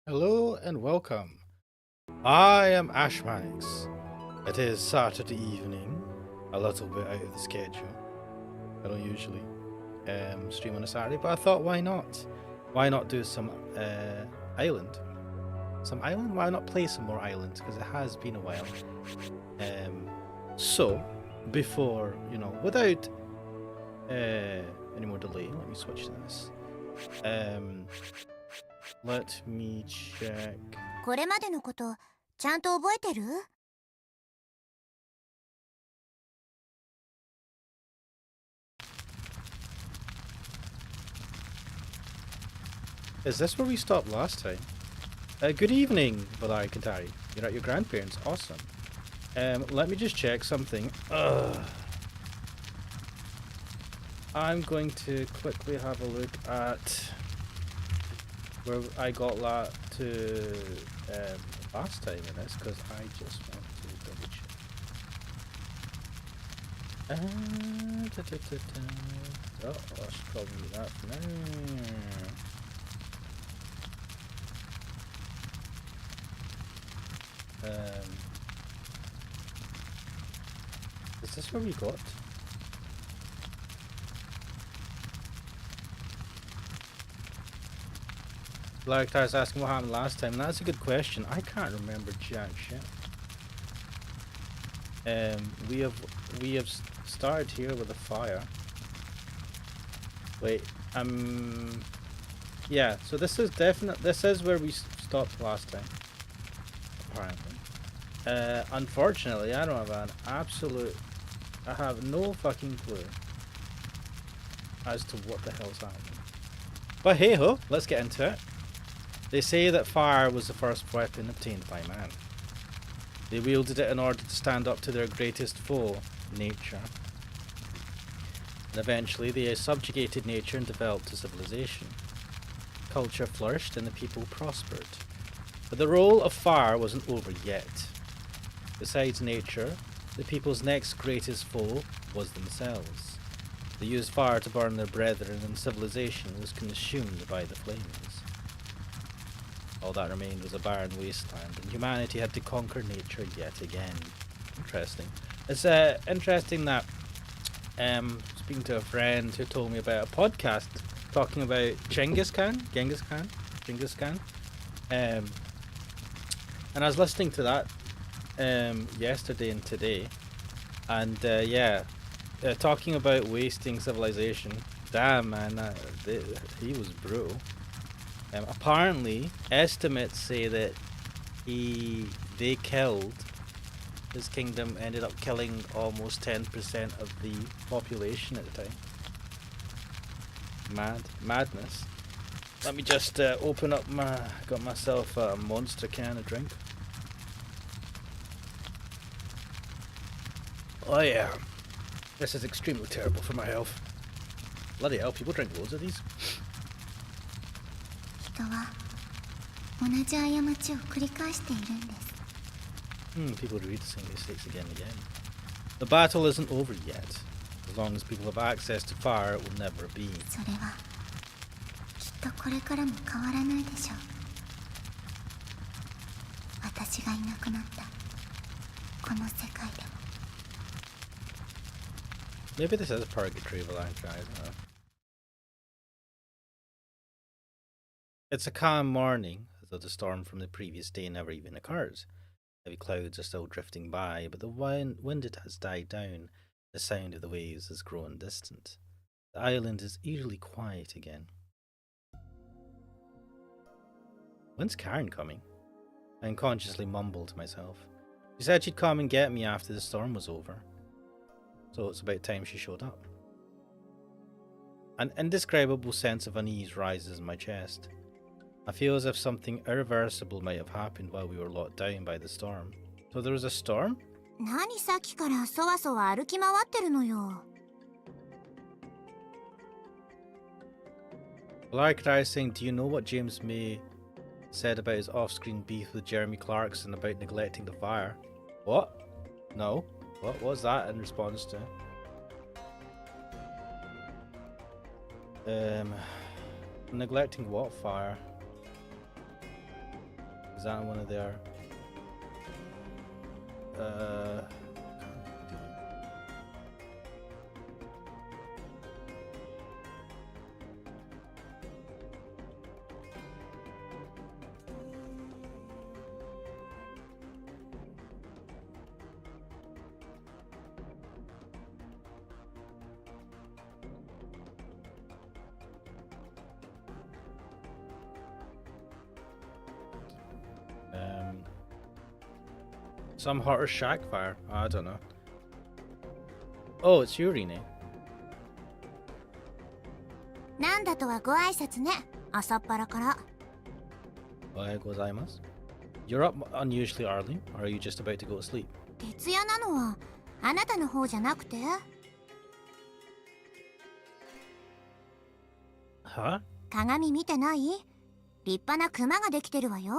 Hello and welcome. I am Ashmanix. It is Saturday evening, a little bit out of the schedule. I don't usually stream on a Saturday, but I thought, why not? Why not do some island? Some island? Why not play some more islands? Because it has been a while. So, before, without any more delay, let me switch to this. Let me check. これまでのこと、ちゃんと覚えてる？ Is this where we stopped last time? Good evening, Valari Kantari. You're at your grandparents. Awesome. Let me just check something. I'm going to quickly have a look at where I got that to last time in this, because I just want to double check. Oh, I should probably do that for now. Is this where we got? Lariktar's asking what happened last time, and that's a good question. I can't remember jack shit. We have started here with a fire. Wait, yeah. So this is where we stopped last time. Apparently. Unfortunately, I don't have an absolute. I have no fucking clue as to what the hell's happening. But hey ho, let's get into it. They say that fire was the first weapon obtained by man. They wielded it in order to stand up to their greatest foe, nature. And eventually they subjugated nature and developed a civilization. Culture flourished and the people prospered. But the role of fire wasn't over yet. Besides nature, the people's next greatest foe was themselves. They used fire to burn their brethren, and civilization was consumed by the flames. All that remained was a barren wasteland, and humanity had to conquer nature yet again. Interesting. It's interesting that speaking to a friend who told me about a podcast talking about Genghis Khan, and I was listening to that yesterday and today, and talking about wasting civilization. Damn, man, he was brutal. Apparently, estimates say that they killed, his kingdom ended up killing almost 10% of the population at the time. Madness. Let me just open up got myself a monster can of drink. Oh yeah, this is extremely terrible for my health. Bloody hell, people drink loads of these. 人は同じ過ちを繰り返しているんです。People repeat the same mistakes again and again. The battle isn't over yet. As long as people have access to fire, it will never be. それはきっとこれからも変わらないでしょう。私がいなくなったこの世界でも。Maybe this is purgatory of a long guy, I don't know. It's a calm morning, as though the storm from the previous day never even occurred. Heavy clouds are still drifting by, but the wind has died down. The sound of the waves has grown distant. The island is eerily quiet again. When's Karen coming? I unconsciously mumbled to myself. She said she'd come and get me after the storm was over. So it's about time she showed up. An indescribable sense of unease rises in my chest. I feel as if something irreversible might have happened while we were locked down by the storm. So there was a storm? 何さっきからそわそわ歩き回ってるのよ。Larikadai is saying, do you know what James May said about his off-screen beef with Jeremy Clarkson about neglecting the fire? What? No. What was that in response to? Neglecting what fire? Is that one of their... Uh... Some hotter shack fire. I don't know. Oh, it's Yurine. なんだとはご挨拶ね。朝っぱらから。Ohayou gozaimasu. You're up unusually early, or are you just about to go to sleep? 徹夜なのはあなたの方じゃなくて？ Huh? 鏡見てない？立派なクマができてるわよ。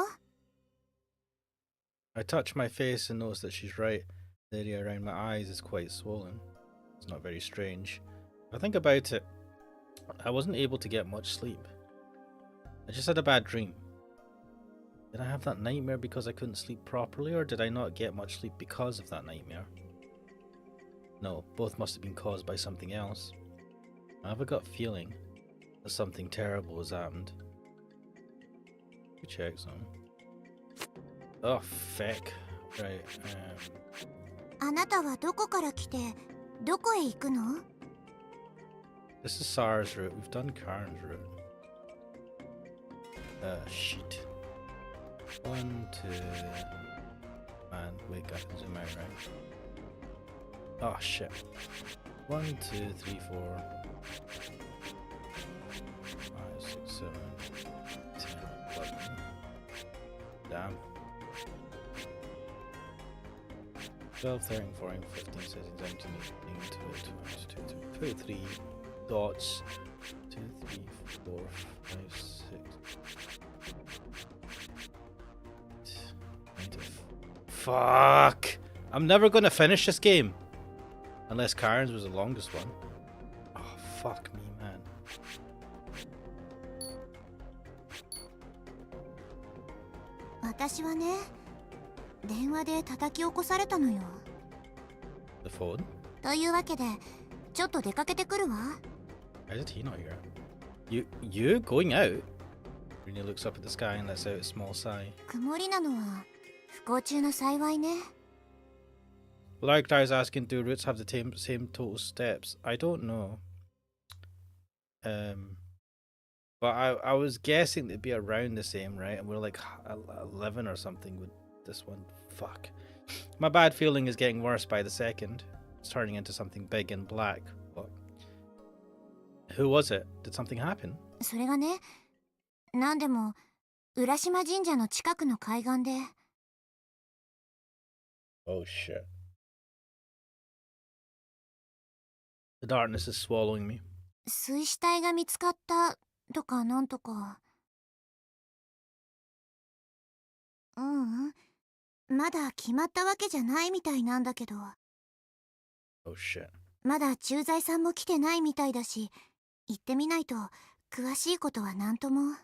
I touch my face and notice that she's right. The area around my eyes is quite swollen. It's not very strange. If I think about it, I wasn't able to get much sleep. I just had a bad dream. Did I have that nightmare because I couldn't sleep properly, or did I not get much sleep because of that nightmare? No, both must have been caused by something else. I have a gut feeling that something terrible has happened. Who checks on? Oh, feck. Right, あなたはどこから来てどこへ行くの？ This is Sar's route. We've done Karen's route. Shit. 1, 2... Man, wait, I can zoom out, right? Oh, shit. 1, 2, 3, 4... 5, 6, 7... 10, 11... Damn. 12, 13, 14, 15, 16, 17, 18, 22, 23 dots. 2, 3, 4, 5, 6. Fuck! I'm never gonna finish this game. Unless Karen's was the longest one. Oh, fuck me, man.電話で叩き起こされたのよ。 The phone? というわけで、ちょっと出かけてくるわ。 Why did he not hear it? You going out? Rina looks up at the sky and lets out a small sigh. 曇りなのは不幸中の幸いね。 Like I was asking, do routes have the same total steps? I don't know. But I was guessing they'd be around the same, right? And we're like 11 or something with this one. Fuck. My bad feeling is getting worse by the second. It's turning into something big and black. What? Who was it? Did something happen? それがね、なんでも浦島神社の近くの海岸で。 Oh shit. The darkness is swallowing me. 水死体が見つかったとかなんとか。まだ決まったわけじゃないみたいなんだけど。 Oh shit. まだ駐在さんも来てないみたいだし、行ってみないと詳しいことはなんとも。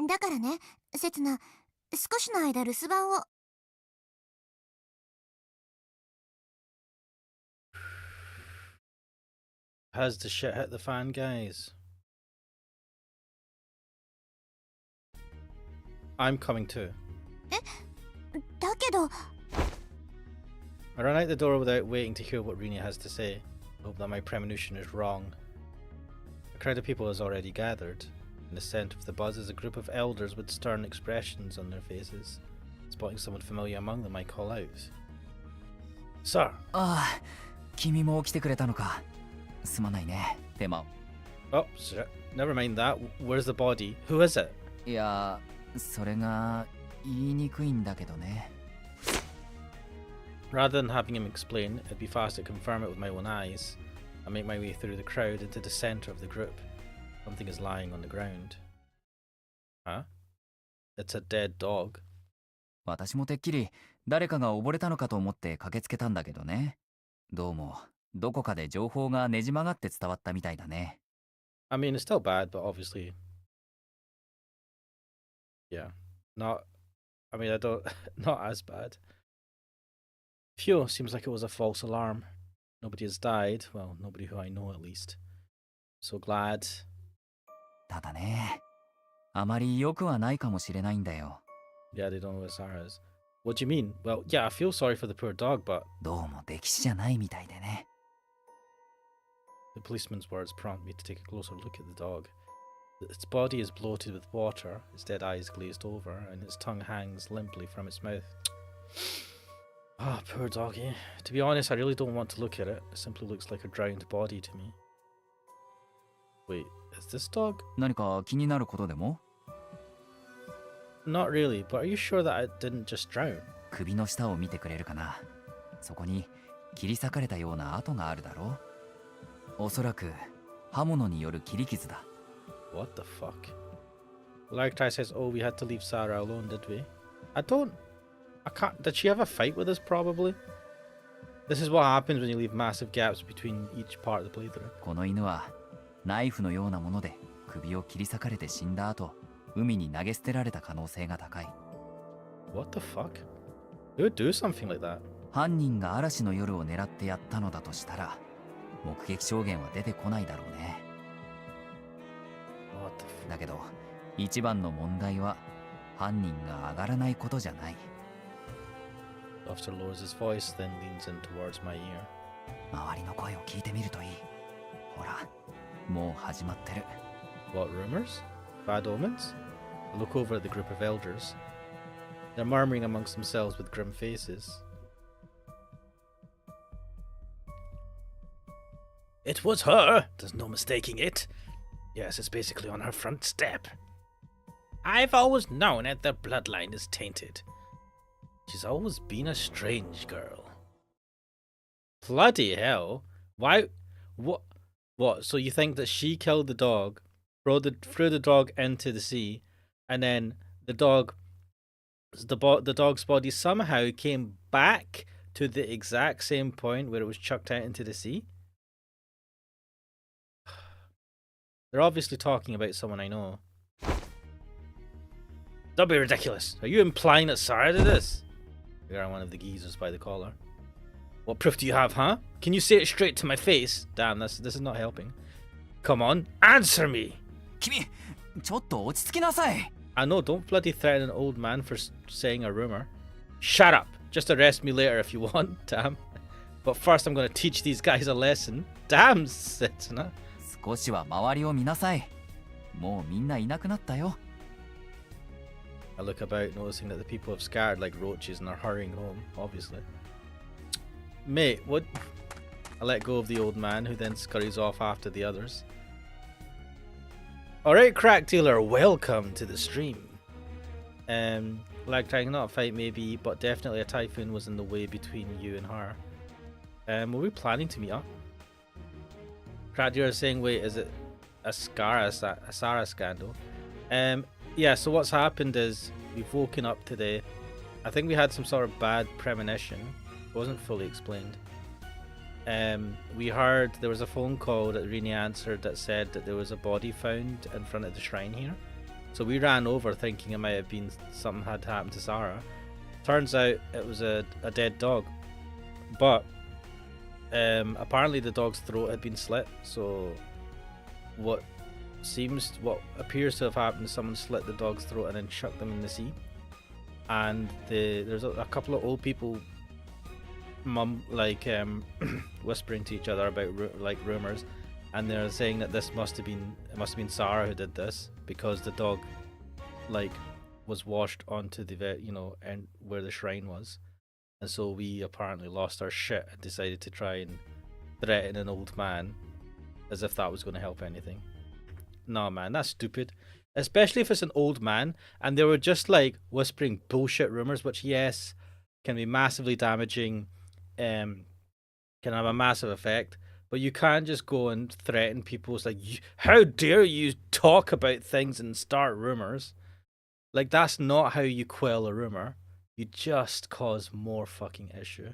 だからね、せつな、少しの間留守番を。 Has the shit hit the fan, guys? I'm coming too. だけど。 I run out the door without waiting to hear what Rina has to say. I hope that my premonition is wrong. A crowd of people has already gathered. In the centre of the buzz is a group of elders with stern expressions on their faces. Spotting someone familiar among them, I call out. Sir! ああ、君も起きてくれたのか。すまないね、手間を。Oh, shit. Never mind that. Where's the body? Who is it? いや、それが言いにくいんだけどね。Rather than having him explain, it'd be faster to confirm it with my own eyes. I make my way through the crowd into the centre of the group. Something is lying on the ground. Huh? It's a dead dog. 私もてっきり誰かが溺れたのかと思って駆けつけたんだけどね。どうもどこかで情報がねじ曲がって伝わったみたいだね。I mean, it's still bad, but obviously... Yeah. Not, I mean, I don't, not as bad. Phew, seems like it was a false alarm. Nobody has died. Well, nobody who I know at least. So glad. ただね、あまり良くはないかもしれないんだよ。Yeah, they don't know where Sarah is. What do you mean? Well, yeah, I feel sorry for the poor dog, but どうも溺死じゃないみたいでね。the policeman's words prompt me to take a closer look at the dog. Its body is bloated with water, its dead eyes glazed over, and its tongue hangs limply from its mouth. Ah, poor doggy. To be honest, I really don't want to look at it. It simply looks like a drowned body to me. Wait, is this dog? 何か気になることでも？ Not really, but are you sure that it didn't just drown? 首の下を見てくれるかな。そこに切り裂かれたような跡があるだろう。おそらく刃物による切り傷だ。What the fuck? Lagtai says, oh, we had to leave Sarah alone, did we? I can't. Did she have a fight with us, probably? This is what happens when you leave massive gaps between each part of the playthrough. この犬はナイフのようなもので首を切り裂かれて死んだ後、海に投げ捨てられた可能性が高い。What the fuck? Who would do something like that? 犯人が嵐の夜を狙ってやったのだとしたら、目撃証言は出てこないだろうね。What the fuck? だけど、一番の問題は犯人が上がらないことじゃない。The officer lowers his voice, then leans in towards my ear. 周りの声を聞いてみるといい。ほら、もう始まってる。What, rumors? Bad omens? I look over at the group of elders. They're murmuring amongst themselves with grim faces. It was her! There's no mistaking it. Yes, it's basically on her front step. I've always known that their bloodline is tainted. She's always been a strange girl. Bloody hell. Why? What? So you think that she killed the dog, threw the dog into the sea, and then the dog's body somehow came back to the exact same point where it was chucked out into the sea? They're obviously talking about someone I know. Don't be ridiculous. Are you implying that Sarah did this? We are one of the geezers by the collar. What proof do you have, huh? Can you say it straight to my face? Damn, this is not helping. Come on, answer me! 君、ちょっと落ち着きなさい。I know, don't bloody threaten an old man for saying a rumor. Shut up! Just arrest me later if you want, damn. But first I'm gonna teach these guys a lesson. Damn, Setsuna. 少しは周りを見なさい。もうみんないなくなったよ。I look about, noticing that the people have scattered like roaches and are hurrying home, obviously. Mate, what? I let go of the old man, who then scurries off after the others. Alright, Crack Dealer, welcome to the stream. Like trying not a fight maybe, but definitely a typhoon was in the way between you and her. Were we planning to meet up? Crack Dealer is saying, wait, is it a Sarah scandal? Yeah, so what's happened is we've woken up today. I think we had some sort of bad premonition. It wasn't fully explained. We heard there was a phone call that Rini answered that said that there was a body found in front of the shrine here. So we ran over thinking it might have been something had happened to Sarah. Turns out it was a dead dog. But apparently the dog's throat had been slit. So what appears to have happened is someone slit the dog's throat and then chucked them in the sea. And there's a couple of old people whispering to each other about rumors, and they're saying that it must have been Sarah who did this, because the dog was washed onto the and where the shrine was, and so we apparently lost our shit and decided to try and threaten an old man as if that was going to help anything. No, man, that's stupid. Especially if it's an old man and they were just whispering bullshit rumors, which yes, can be massively damaging, can have a massive effect. But you can't just go and threaten people. It's like, how dare you talk about things and start rumors? That's not how you quell a rumor. You just cause more fucking issue.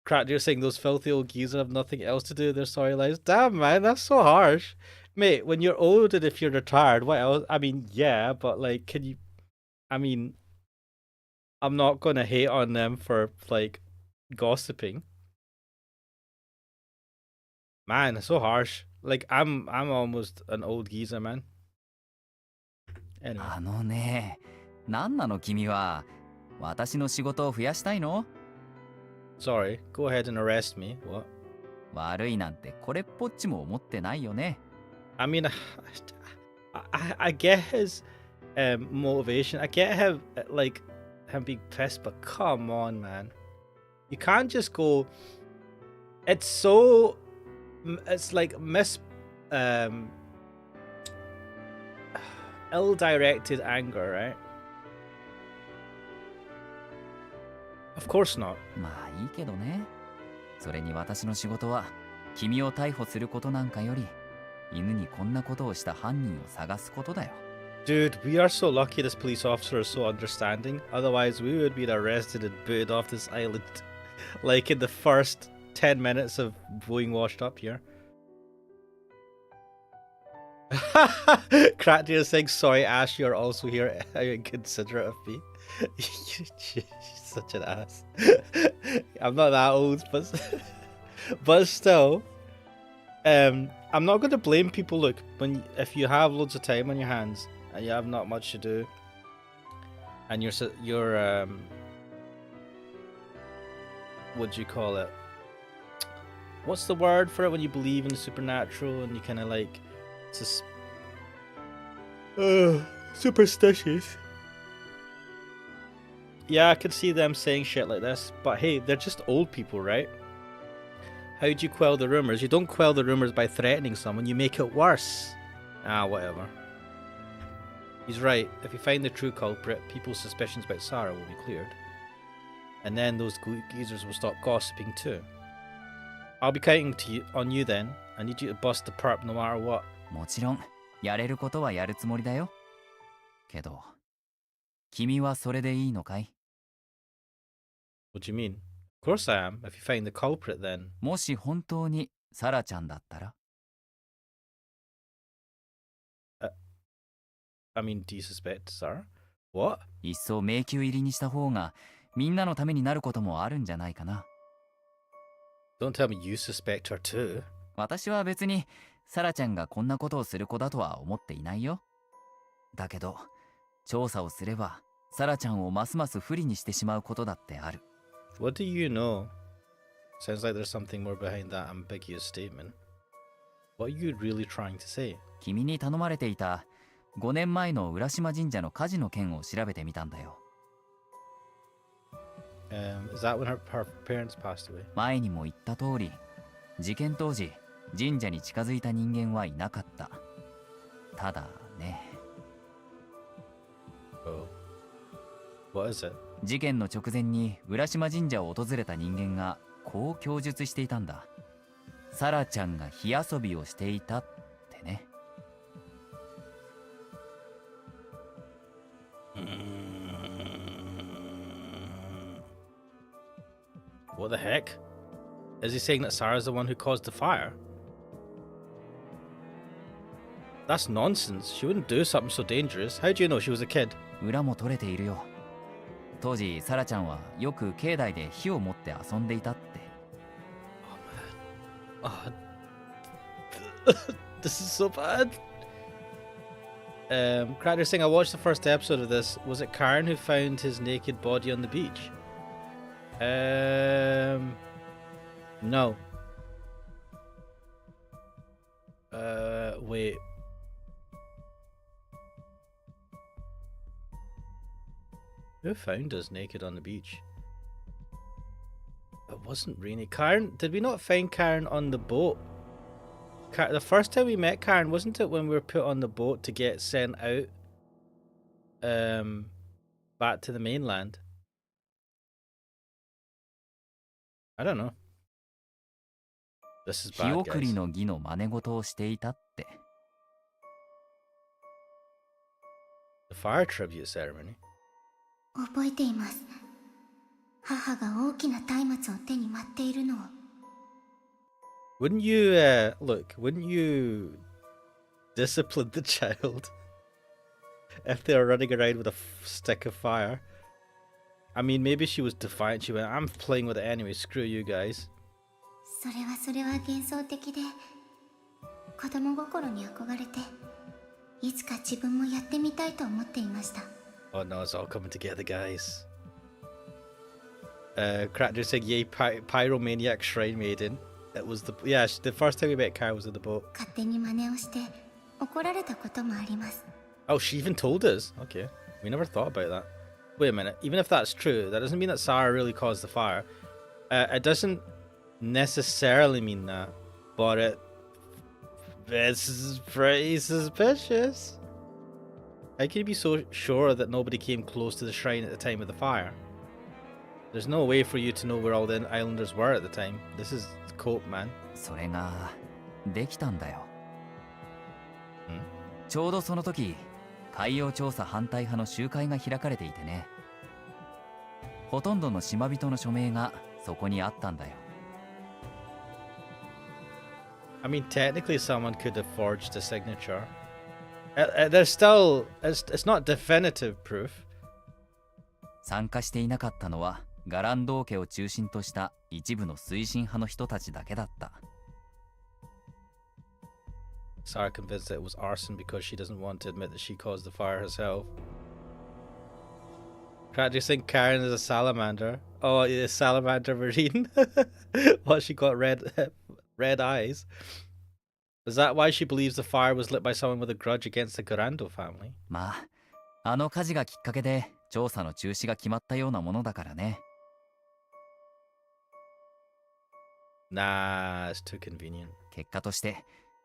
Crack, you're saying those filthy old geezers have nothing else to do with their storylines. Damn, man, that's so harsh. Mate, when you're old and if you're retired, what else? I mean, yeah, but like, can you? I mean, I'm not gonna hate on them for like gossiping. Man, it's so harsh. Like, I'm almost an old geezer, man. Anyway, あのね、何なの君は。私の仕事を増やしたいの？ sorry. Go ahead and arrest me. What? 悪いなんてこれっぽっちも思ってないよね。I mean, I get his motivation. I get him like him being pissed, but come on, man. You can't just go. It's so. It's like ill-directed anger, right? Of course not. まあいいけどね。それに私の仕事は君を逮捕することなんかより犬にこんなことをした犯人を探すことだよ。Dude, we are so lucky this police officer is so understanding. Otherwise, we would be arrested and booted off this island. Like in the first 10 minutes of being washed up here. Crackdeer is saying, sorry, Ash, you're also here. How inconsiderate of me. You're such an ass. I'm not that old, but still. I'm not going to blame people. Look, if you have loads of time on your hands and you have not much to do, and you're what do you call it? What's the word for it when you believe in the supernatural and you kind of like superstitious? Yeah, I could see them saying shit like this, but hey, they're just old people, right? How do you quell the rumors? You don't quell the rumors by threatening someone, you make it worse. Ah, whatever. He's right. If you find the true culprit, people's suspicions about Sarah will be cleared. And then those geezers will stop gossiping too. I'll be counting on you then. I need you to bust the perp no matter what. もちろんやれることはやるつもりだよ。けど君はそれでいいのかい？ What do you mean? Of course I am. If you find the culprit then. もし本当にサラちゃんだったら？ I mean, do you suspect Sarah? What? いっそ迷宮入りにした方がみんなのためになることもあるんじゃないかな。Don't tell me you suspect her too. 私は別にサラちゃんがこんなことをする子だとは思っていないよ。だけど調査をすればサラちゃんをますます不利にしてしまうことだってある。What do you know? Sounds like there's something more behind that ambiguous statement. What are you really trying to say? 君に頼まれていた5年前の浦島神社の火事の件を調べてみたんだよ。Is that when her parents passed away? 前にも言った通り、事件当時神社に近づいた人間はいなかった。ただね。Oh. What is it? 事件の直前に浦島神社を訪れた人間がこう供述していたんだ。サラちゃんが火遊びをしていたってね。What the heck? Is he saying that Sarah's the one who caused the fire? That's nonsense. She wouldn't do something so dangerous. How do you know she was a kid? 裏も取れているよ。当時サラちゃんはよく境内で火を持って遊んでいたって。Oh man. This is so bad. Cracker saying I watched the first episode of this. Was it Karen who found his naked body on the beach? No. Wait. Who found us naked on the beach? It wasn't Rainy. Karen? Did we not find Karen on the boat? The first time we met Karen, wasn't it when we were put on the boat to get sent out back to the mainland? I don't know. This is 火 bad, 送り guys. の儀の真似事をしていたって。The fire tribute ceremony. 覚えています。母が大きな松明を手に舞っているのを。Wouldn't you, look, wouldn't you discipline the child if they were running around with a stick of fire. I mean, maybe she was defiant. She went, I'm playing with it anyway, screw you guys. それは幻想的で、子供心に憧れて、いつか自分もやってみたいと思っていました。Oh no, it's all coming together, guys. Cracker saying, yay, pyromaniac shrine maiden. It was the, yeah, the first time we met Kyle was in the boat. 勝手に真似をして怒られたこともあります。 Oh, she even told us. Okay, we never thought about that. Wait a minute, even if that's true, that doesn't mean that Sarah really caused the fire. It doesn't necessarily mean that, but it's pretty suspicious. How can you be so sure that nobody came close to the shrine at the time of the fire? There's no way for you to know where all the islanders were at the time. This is cope, man. それができたんだよ。ん？ちょうどその時、海洋調査反対派の集会が開かれていてね。ほとんどの島人の署名がそこにあったんだよ。I mean, technically someone could have forged a signature. There's still, it's not definitive proof. 参加していなかったのはガランドー家を中心とした一部の推進派の人たちだけだった。Sarah convinced that it was arson because she doesn't want to admit that she caused the fire herself. Do you think Karen is a salamander? Oh, a salamander marine? What, she got red eyes? Is that why she believes the fire was lit by someone with a grudge against the Garando family? まあ、あの火事がきっかけで調査の中止が決まったようなものだからね。Nah, it's too convenient. 結果として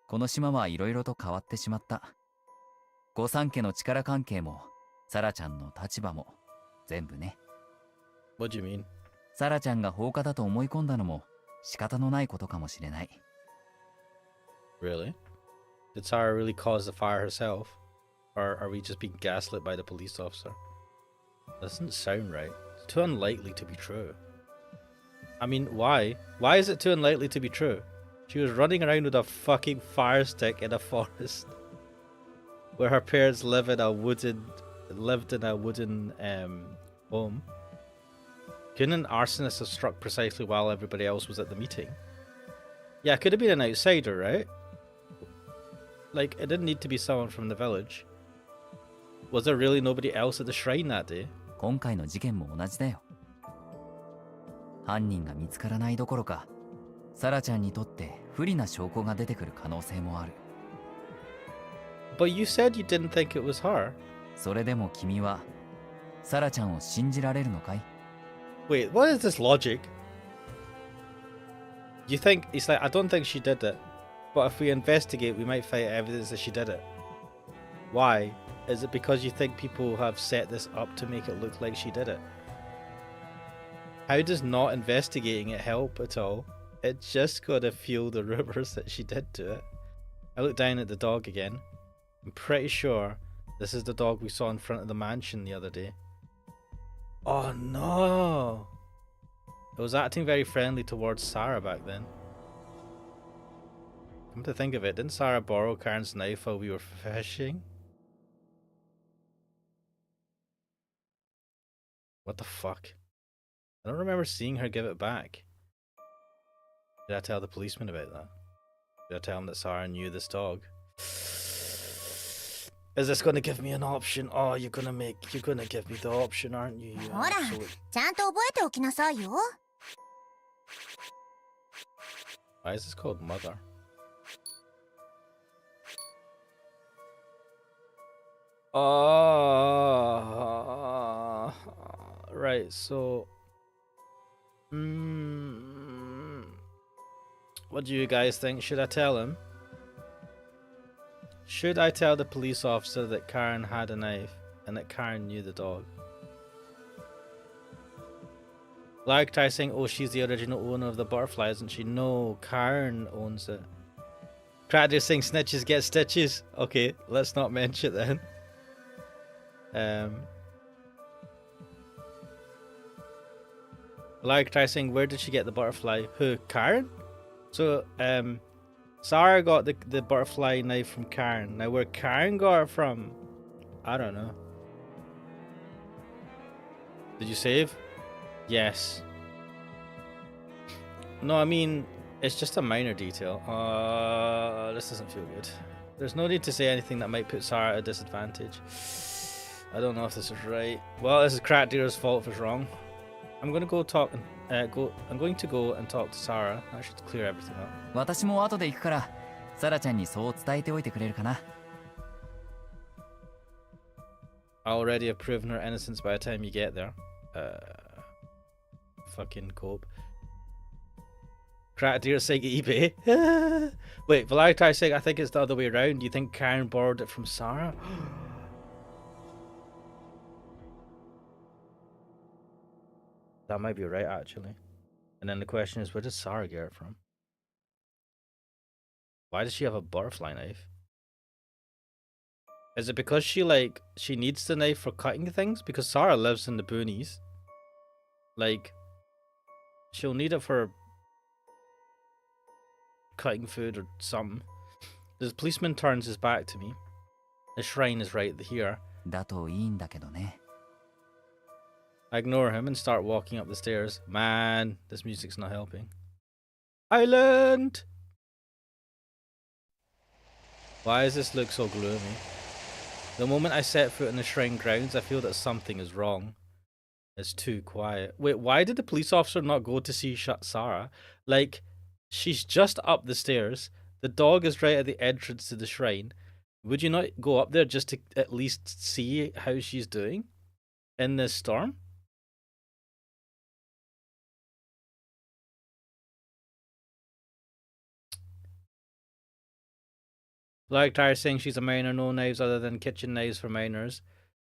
この島はいろいろと変わってしまった。御三家の力関係もサラちゃんの立場も全部ね。What do you mean? サラちゃんが放火だと思い込んだのも仕方のないことかもしれない。Really? Did Sarah really cause the fire herself? Or are we just being gaslit by the police officer? Doesn't sound right. It's too unlikely to be true. I mean, why? Why is it too unlikely to be true? She was running around with a fucking fire stick in a forest where her parents lived in a wooden home. Couldn't an arsonist have struck precisely while everybody else was at the meeting? Yeah, it could have been an outsider, right? Like, it didn't need to be someone from the village. Was there really nobody else at the shrine that day? 今回の事件も同じだよ。犯人が見つからないどころか、サラちゃんにとって不利な証拠が出てくる可能性もある。But you said you didn't think it was her. それでも君はサラちゃんを信じられるのかい？ Wait, what is this logic? You think, he's like, I don't think she did it, but if we investigate, we might find evidence that she did it. Why? Is it because you think people have set this up to make it look like she did it? How does not investigating it help at all? It's just gonna fuel the rumors that she did do it. I look down at the dog again. I'm pretty sure this is the dog we saw in front of the mansion the other day. Oh no! It was acting very friendly towards Sarah back then. Come to think of it, didn't Sarah borrow Karen's knife while we were fishing? What the fuck? I don't remember seeing her give it back. Did I tell the policeman about that? Did I tell him that Sarah knew this dog? Is this gonna give me an option? Oh, you're gonna give me the option, aren't you? You ほら、 absolute- ちゃんと覚えておきなさいよ。 Why is this called Mother? Right, so... what do you guys think? Should I tell him? Should I tell the police officer that Karen had a knife and that Karen knew the dog? Like try saying, oh, she's the original owner of the butterfly, isn't she? No, Karen owns it. Cracker saying snitches get stitches. Okay, let's not mention it then. Like try saying, where did she get the butterfly? Who? Karen? So, Sarah got the butterfly knife from Karen. Now where Karen got it from, I don't know. Did you save? Yes. No, I mean, it's just a minor detail. This doesn't feel good. There's no need to say anything that might put Sarah at a disadvantage. I don't know if this is right. Well, this is Crackdeer's fault if it's wrong. I'm going to go talk and I'm going to go and talk to Sarah. That should clear everything up. 私も後で行くから、サラちゃんにそう伝えておいてくれるかな。I already have proven her innocence by the time you get there. Fucking cope. Crackdeer saying eBay. Wait, Valacti saying I think it's the other way around. Do you think Karen borrowed it from Sarah? That might be right, actually. And then the question is, where does Sarah get it from? Why does she have a butterfly knife? Is it because she needs the knife for cutting things? Because Sarah lives in the boonies. Like, she'll need it for cutting food or something. The policeman turns his back to me. The shrine is right here. だといいんだけどね。I ignore him and start walking up the stairs. Man, this music's not helping. Island! Why does this look so gloomy? The moment I set foot in the shrine grounds, I feel that something is wrong. It's too quiet. Wait, why did the police officer not go to see Sarah? Like, she's just up the stairs. The dog is right at the entrance to the shrine. Would you not go up there just to at least see how she's doing in this storm? Like Tyre saying she's a miner, no knives other than kitchen knives for miners.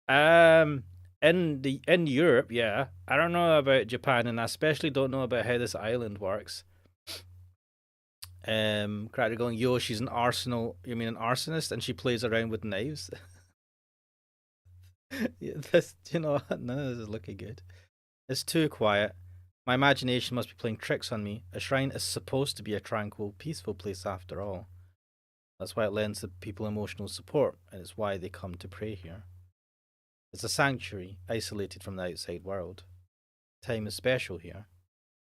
In Europe, yeah. I don't know about Japan, and I especially don't know about how this island works. Cracker going, yo, she's an arsenal. You mean an arsonist, and she plays around with knives. Yeah, this, you know, none of this is looking good. It's too quiet. My imagination must be playing tricks on me. A shrine is supposed to be a tranquil, peaceful place after all. That's why it lends the people emotional support, and it's why they come to pray here. It's a sanctuary, isolated from the outside world. Time is special here,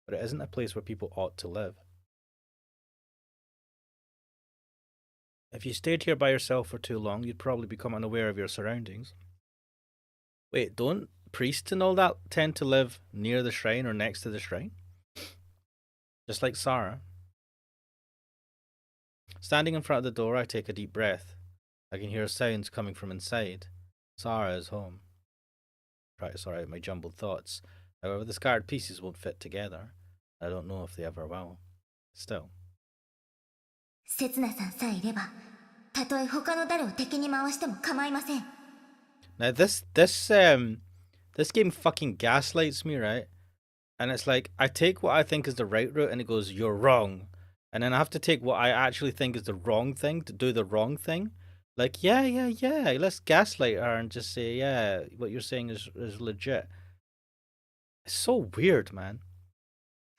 but it isn't a place where people ought to live. If you stayed here by yourself for too long, you'd probably become unaware of your surroundings. Wait, don't priests and all that tend to live near the shrine or next to the shrine? Just like Sarah. Standing in front of the door, I take a deep breath. I can hear sounds coming from inside. Sarah is home. Try to sort out my jumbled thoughts. However, the scattered pieces won't fit together. I don't know if they ever will. Still. 刹那さんさえいれば、たとえ他の誰を敵に回しても構いません。 Now this game fucking gaslights me, right? And it's like, I take what I think is the right route and it goes, you're wrong. And then I have to take what I actually think is the wrong thing to do the wrong thing. Like, yeah, let's gaslight her and just say, yeah, what you're saying is legit. It's so weird, man.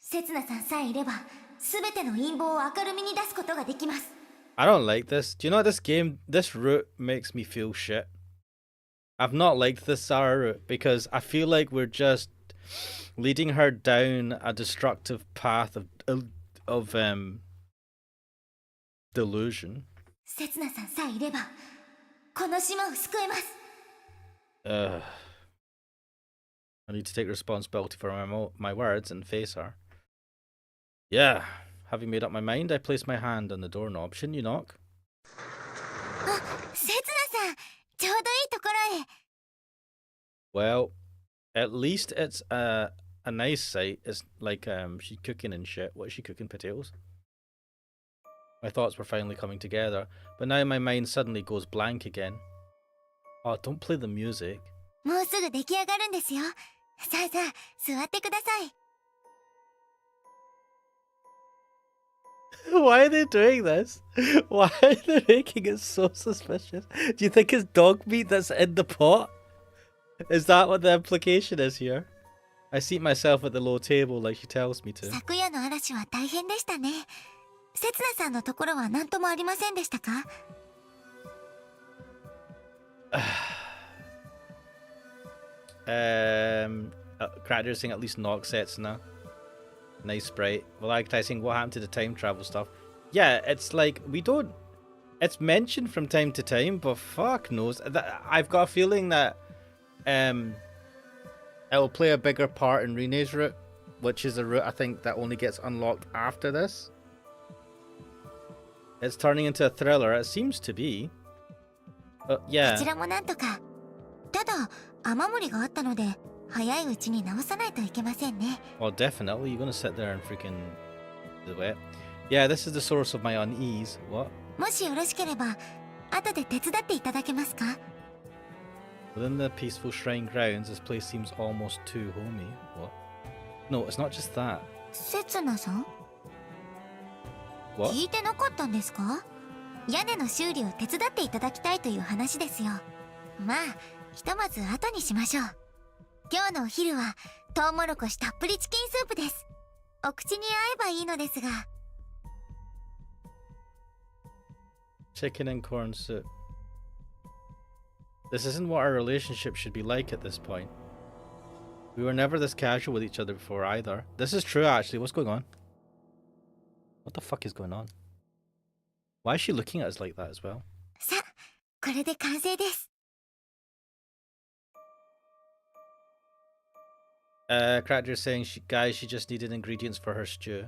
刹那さんさえいれば、すべての陰謀を明るみに出すことができます。 I don't like this. Do you know this game, this route makes me feel shit. I've not liked this Sarah route because I feel like we're just leading her down a destructive path of delusion. 刹那さんさえいれば、この島を救えます。 I need to take responsibility for my words and face her. Yeah, having made up my mind, I place my hand on the doorknob. Shouldn't you knock? あ、刹那さん、ちょうどいいところへ。 Well, at least it's a nice sight. It's like she's cooking and shit. What is she cooking? Potatoes? My thoughts were finally coming together, but now my mind suddenly goes blank again. Oh, don't play the music. もうすぐ出来上がるんですよ。さあさあ、座ってください。 Why are they doing this? Why are they making it so suspicious? Do you think it's dog meat that's in the pot? Is that what the implication is here? I seat myself at the low table like she tells me to. 昨夜の嵐は大変でしたね。せつなさんのところは何ともありませんでしたか？ Character saying at least knock sets now. Nice sprite. Valagtai saying what happened to the time travel stuff. Yeah, it's like we don't. It's mentioned from time to time, but fuck knows. I've got a feeling that it'll play a bigger part in Rene's route, which is a route I think that only gets unlocked after this. It's turning into a thriller. It seems to be. But こ yeah. ちらもなんとか。ただ、雨漏りがあったので、早いうちに直さないといけませんね。 Well, definitely. You're gonna sit there and freaking do it. Yeah, this is the source of my unease. What? もしよろしければ、後で手伝っていただけますか？ Within the peaceful shrine grounds, this place seems almost too homey. What? No, it's not just that. せつなさん？ What? 聞いてなかったんですか？屋根の修理を手伝っていただきたいという話ですよ。まあ、ひとまず後にしましょう。今日のお昼は、トウモロコシたっぷりチキンスープです。お口に合えばいいのですが。Chicken and corn soup. This isn't what our relationship should be like at this point. We were never this casual with each other before either. This is true, actually. What's going on? What the fuck is going on? Why is she looking at us like that as well? さ、これで完成です。Character saying, guys, she just needed ingredients for her stew.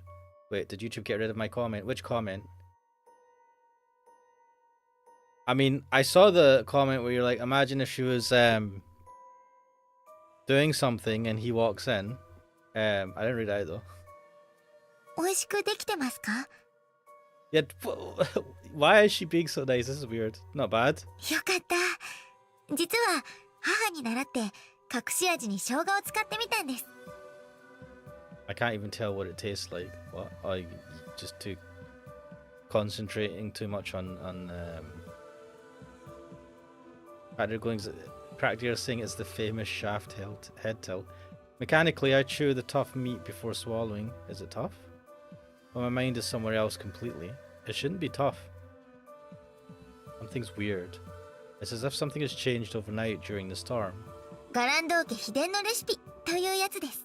Wait, did YouTube get rid of my comment? Which comment? I mean, I saw the comment where you're like, imagine if she was doing something and he walks in. I didn't read it out though. 美味しくできてますか？ Yeah, why is she being so nice? This is weird. Not bad. よかった。実は、母に習って、隠し味に生姜を使ってみたんです。 I can't even tell what it tastes like. What? I just too concentrating too much on Character saying it's the famous shaft head tilt. Mechanically, I chew the tough meat before swallowing. Is it tough? Well, my mind is somewhere else completely. It shouldn't be tough. Something's weird. It's as if something has changed overnight during the storm. ガランド家秘伝のレシピというやつです。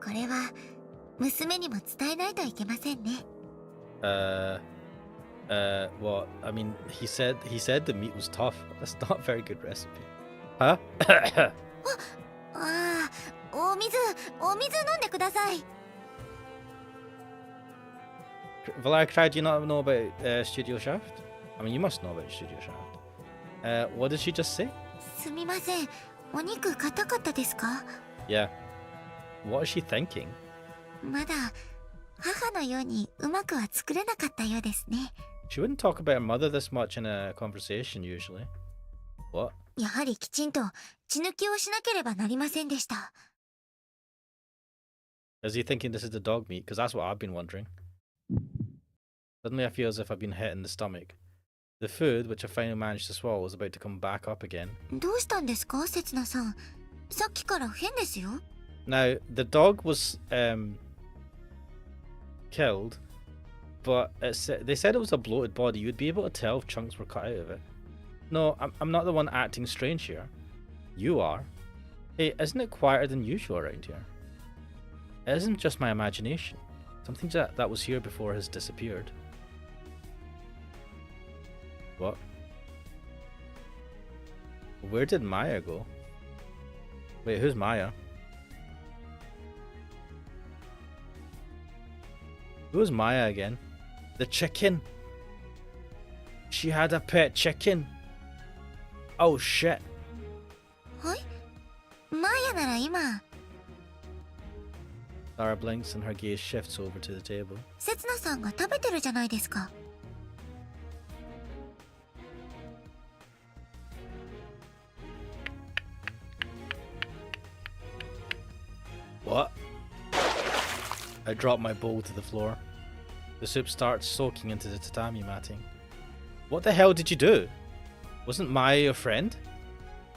これは娘にも伝えないといけませんね。Well, I mean, he said the meat was tough. That's not a very good recipe. Huh? ああ、お水飲んでください。Valakrai, do you not know about Studio Shaft? I mean, you must know about Studio Shaft. What did she just say? すみません。お肉硬かったですか？ Yeah. What is she thinking? まだ母のようにうまくは作れなかったようですね。 She wouldn't talk about her mother this much in a conversation usually. What? やはりきちんと血抜きをしなければなりませんでした。 Is he thinking this is the dog meat? Because that's what I've been wondering. Suddenly I feel as if I've been hit in the stomach. The food, which I finally managed to swallow, is about to come back up again. どうしたんですか、せつなさん。さっきから変ですよ。 Now, the dog was killed, but they said it was a bloated body. You'd be able to tell if chunks were cut out of it. No, I'm not the one acting strange here. You are. Hey, isn't it quieter than usual around here? It isn't just my imagination. Something that was here before has disappeared. What? Where did Maya go? Wait, who's Maya? Who's Maya again? The chicken! She had a pet chicken! Oh shit! はい？マーヤなら今、 Lara blinks and her gaze shifts over to the table. せつなさんが食べてるじゃないですか。 What? I drop my bowl to the floor. The soup starts soaking into the tatami matting. What the hell did you do? Wasn't Maya your friend?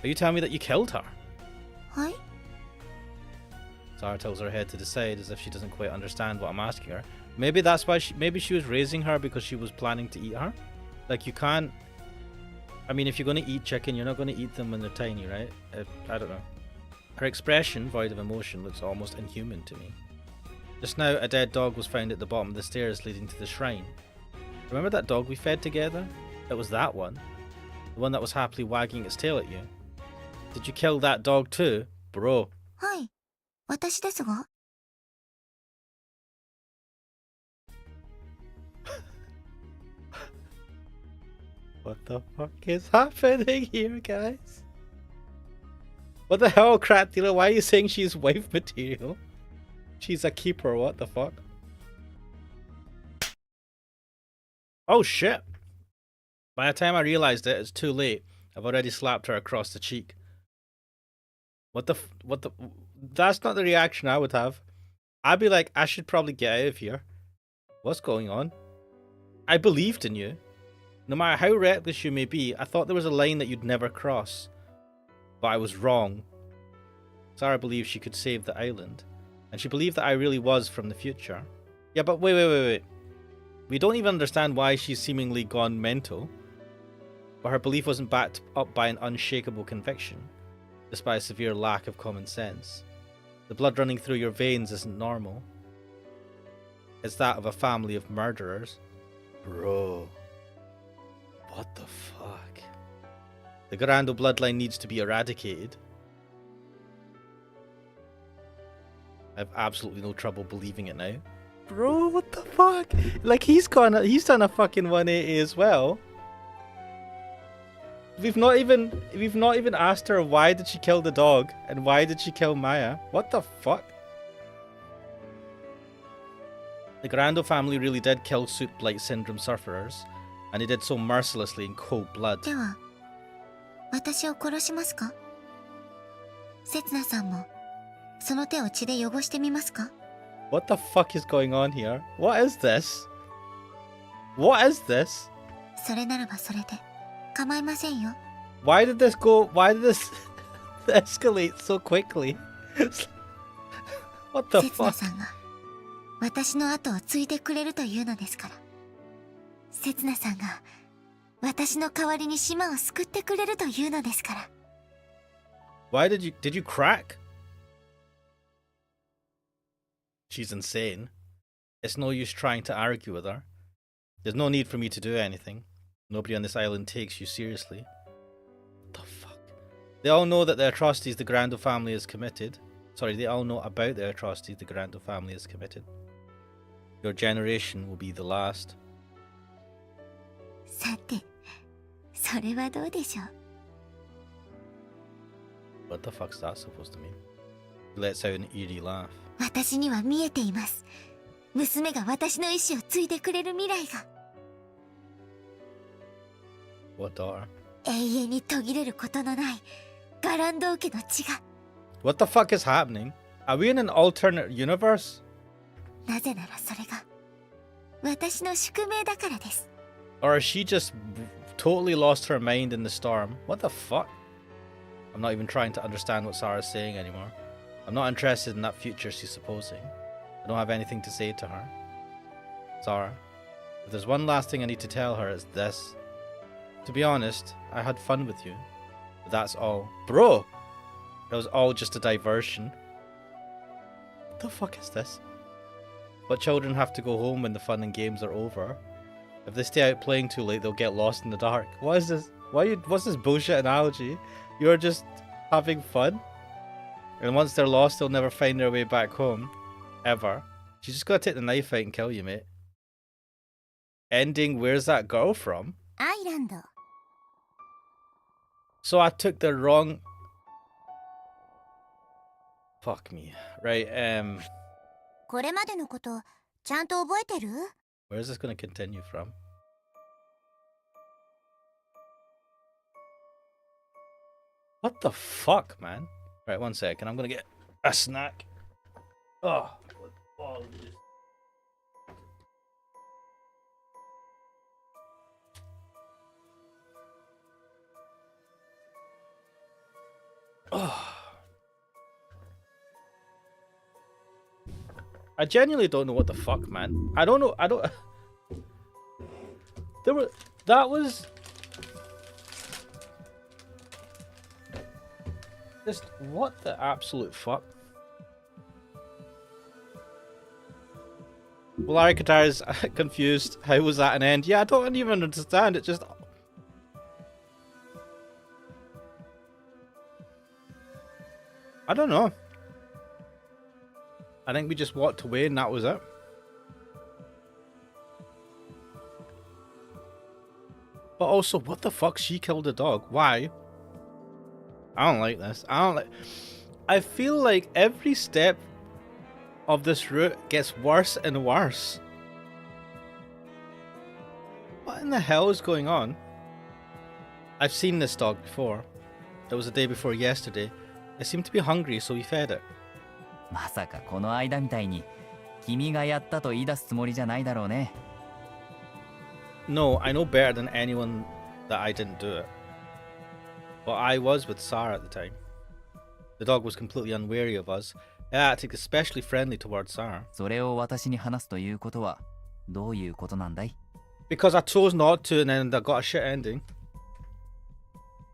Are you telling me that you killed her? はい？ Zara tilts her head to the side as if she doesn't quite understand what I'm asking her. Maybe that's why maybe she was raising her because she was planning to eat her. Like, you can't. I mean, if you're going to eat chicken, you're not going to eat them when they're tiny, right? I don't know. Her expression, void of emotion, looks almost inhuman to me. Just now, a dead dog was found at the bottom of the stairs leading to the shrine. Remember that dog we fed together? It was that one. The one that was happily wagging its tail at you. Did you kill that dog too, bro? はい、私ですが。What the fuck is happening here, guys? What the hell, Crap Dealer? Why are you saying she's wife material? She's a keeper, what the fuck? Oh shit! By the time I realized it, it's too late. I've already slapped her across the cheek. What the that's not the reaction I would have. I'd be like, I should probably get out of here. What's going on? I believed in you. No matter how reckless you may be, I thought there was a line that you'd never cross. But I was wrong. Sarah believed she could save the island. And she believed that I really was from the future. Yeah, but wait. We don't even understand why she's seemingly gone mental. But her belief wasn't backed up by an unshakable conviction, despite a severe lack of common sense. The blood running through your veins isn't normal. It's that of a family of murderers. Bro. What the fuck? The Garando bloodline needs to be eradicated. I have absolutely no trouble believing it now. Bro, what the fuck? Like, he's done a fucking 180 as well. We've not even asked her why did she kill the dog and why did she kill Maya? What the fuck? The Garando family really did kill Soup Blight Syndrome sufferers, and they did so mercilessly in cold blood. では、私を殺しますか？せつなさんも、その手を血で汚してみますか？ What the fuck is going on here? What is this? What is this? それならばそれで構いませんよ。Why did this escalate so quickly? What the せつな fuck? さんが私の後を継いでくれるというのですから。せつなさんが私の代わりに島を救ってくれるというのですから。Why did you crack? She's insane. It's no use trying to argue with her. There's no need for me to do anything. Nobody on this island takes you seriously. What the fuck? They all know that the atrocities the Garando family has committed. Sorry, they all know about the atrocities the Garando family has committed. Your generation will be the last. さて、それはどうでしょう。What the fuck's that supposed to mean? He lets out an eerie laugh. 私には見えています。娘が私の意志を継いでくれる未来が。What daughter? 永遠に途切れることのないガランド家の血が。What the fuck is happening? Are we in an alternate universe? なぜならそれが私の宿命だからです。Or has she just totally lost her mind in the storm? What the fuck? I'm not even trying to understand what Sarah's saying anymore. I'm not interested in that future she's supposing. I don't have anything to say to her. Sarah, if there's one last thing I need to tell her, it's this. To be honest, I had fun with you. But that's all. Bro! It was all just a diversion. What the fuck is this? But children have to go home when the fun and games are over. If they stay out playing too late, they'll get lost in the dark. What is this? What's this bullshit analogy? You're just having fun? And once they're lost, they'll never find their way back home. Ever. She's just gotta take the knife out and kill you, mate. Ending, where's that girl from? アイランド。So I took the wrong... Fuck me. Right, これまでのことちゃんと覚えてる？ where is this gonna continue from? What the fuck, man? Right, 1 second. I'm gonna get a snack. Oh, I genuinely don't know what the fuck, man. I don't know. I don't. There were. That was. Just what the absolute fuck? Well, Larry Qatar is confused. How was that an end? Yeah, I don't even understand. It just. I don't know. I think we just walked away and that was it. But also, what the fuck? She killed a dog. Why? I don't like this. I feel like every step of this route gets worse and worse. What in the hell is going on? I've seen this dog before. It was the day before yesterday. It seemed to be hungry, so we fed it. まさかこの間みたいに君がやったと言い出すつもりじゃないだろうね。No, I know better than anyone that I didn't do it. But I was with Sarah at the time. The dog was completely unwary of us. It acted especially friendly towards Sarah. それを私に話すということはどういうことなんだい？ Because I chose not to and then I got a shit ending.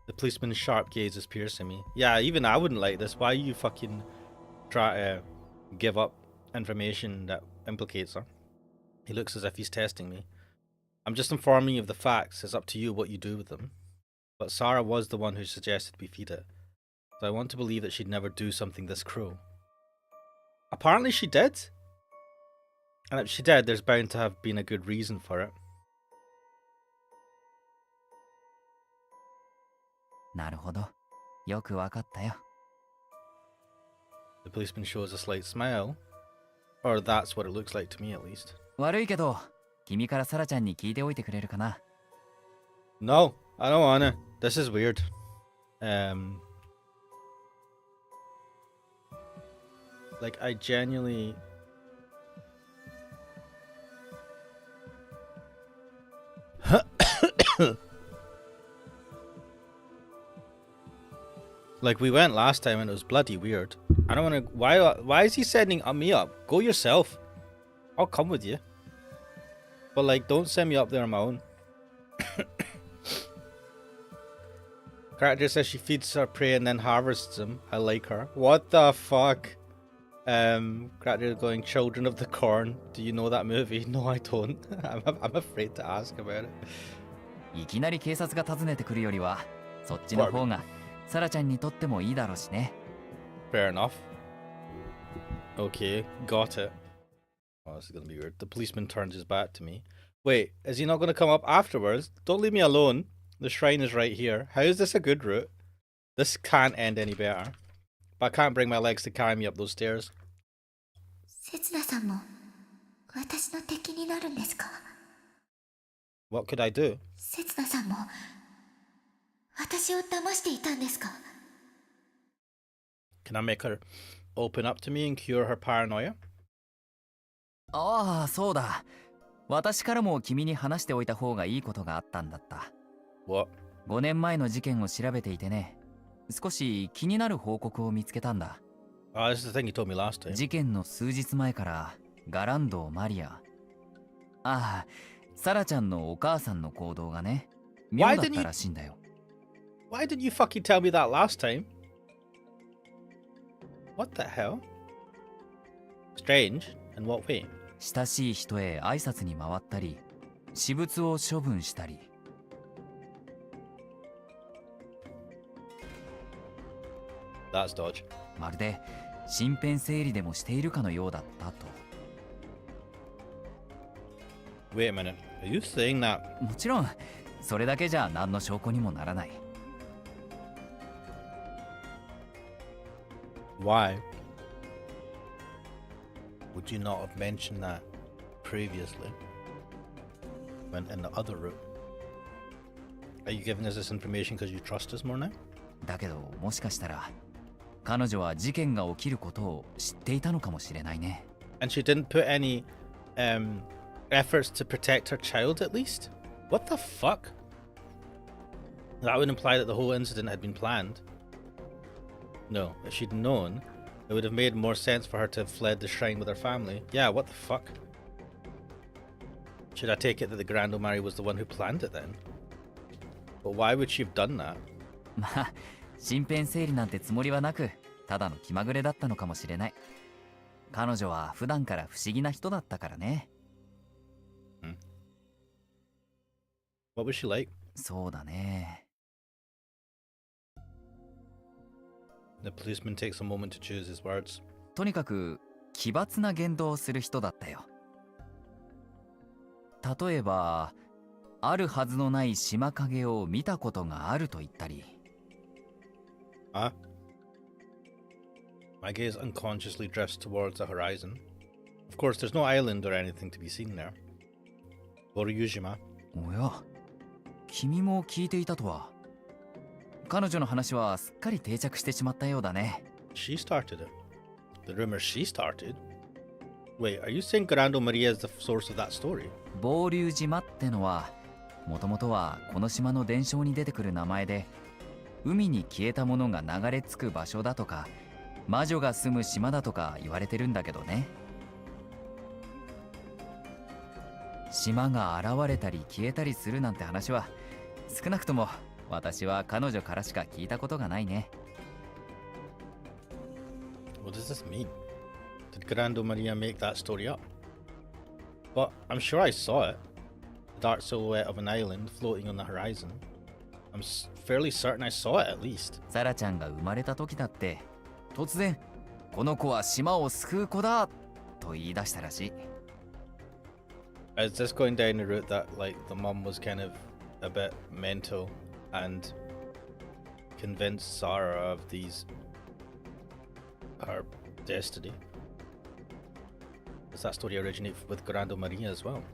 The policeman's sharp gaze is piercing me. Yeah, even I wouldn't like this. Why you fucking try to give up information that implicates her? He looks as if he's testing me. I'm just informing you of the facts. It's up to you what you do with them. But Sarah was the one who suggested we feed it. So I want to believe that she'd never do something this cruel. Apparently she did. And if she did, there's bound to have been a good reason for it. なるほど。よくわかったよ。The policeman shows a slight smile. Or that's what it looks like to me at least. 悪いけど、君からサラちゃんに聞いておいてくれるかな？ No, I don't wanna. This is weird. Like I genuinely like we went last time and it was bloody weird. I don't wanna why is he sending me up? Go yourself. I'll come with you. But like don't send me up there on my own. Character says she feeds her prey and then harvests them. I like her. What the fuck? Character going Children of the Corn. Do you know that movie? No, I don't. I'm afraid to ask about it. いきなり警察が訪ねてくるよりは、そっちの方がサラちゃんにとってもいいだろうしね。Fair enough. Okay, got it. Oh, this is gonna be weird. The policeman turns his back to me. Wait, is he not gonna come up afterwards? Don't leave me alone. The shrine is right here. How is this a good route? This can't end any better. But I can't bring my legs to carry me up those stairs. 刹那さんも私の敵になるんですか？ What could I do? 刹那さんも私を騙していたんですか？ Can I make her open up to me and cure her paranoia? ああ、そうだ。私からも君に話しておいた方がいいことがあったんだった。What? 5年前の事件を調べていてね、少し気になる報告を見つけたんだ。Oh, this is the thing you told me last time. 事件の数日前からガランド・マリア、ああ、サラちゃんのお母さんの行動がね、妙だったらしいんだよ。Why didn't you fucking tell me that last time? What the hell? Strange? In what way? 親しい人へ挨拶に回ったり、私物を処分したり。That's dodge. まるで身辺整理でもしているかのようだったと。Wait a minute. Are you saying that? もちろん、それだけじゃ何の証拠にもならない。Why would you not have mentioned that previously when in the other route? Are you giving us this information because you trust us more now? だけど、もしかしたら彼女は事件が起きることを知っていたのかもしれないね。And she didn't put any efforts to protect her child at least? What the fuck? That would imply that the whole incident had been planned. No, if she'd known It would have made more sense for her to have fled the shrine with her family. Yeah, what the fuck? Should I take it that the Grand Omari was the one who planned it then? But why would she have done that? まあ身辺整理なんてつもりはなく、ただの気まぐれだったのかもしれない。彼女は普段から不思議な人だったからね。What was she like? そうだね。The policeman takes a moment to choose his words. とにかく奇抜な言動をする人だったよ。例えば、あるはずのない島影を見たことがあると言ったり。Ah? My gaze unconsciously drifts towards the horizon. Of course, there's no island or anything to be seen there. Boryujima. おや、君も聞いていたとは。彼女の話はすっかり定着してしまったようだね。She started it. The rumor she started? Wait, are you saying Grando Maria is the source of that story? ボリュー島ってのは、もともとはこの島の伝承に出てくる名前で、海に消えたものが流れ着く場所だとか、魔女が住む島だとか言われてるんだけどね。島が現れたり消えたりするなんて話は、少なくとも私は彼女からしか聞いたことがないね。What does this mean? Did Grando Maria make that story up? But I'm sure I saw it. The dark silhouette of an island floating on the horizon. I'm fairly certain I saw it at least. サラちゃんが生まれた時だって、突然、この子は島を救う子だと言い出したらしい。Is this going down the route that like the mum was kind of a bit mental and convinced Sarah of her destiny? Does that story originate with Grando Maria as well?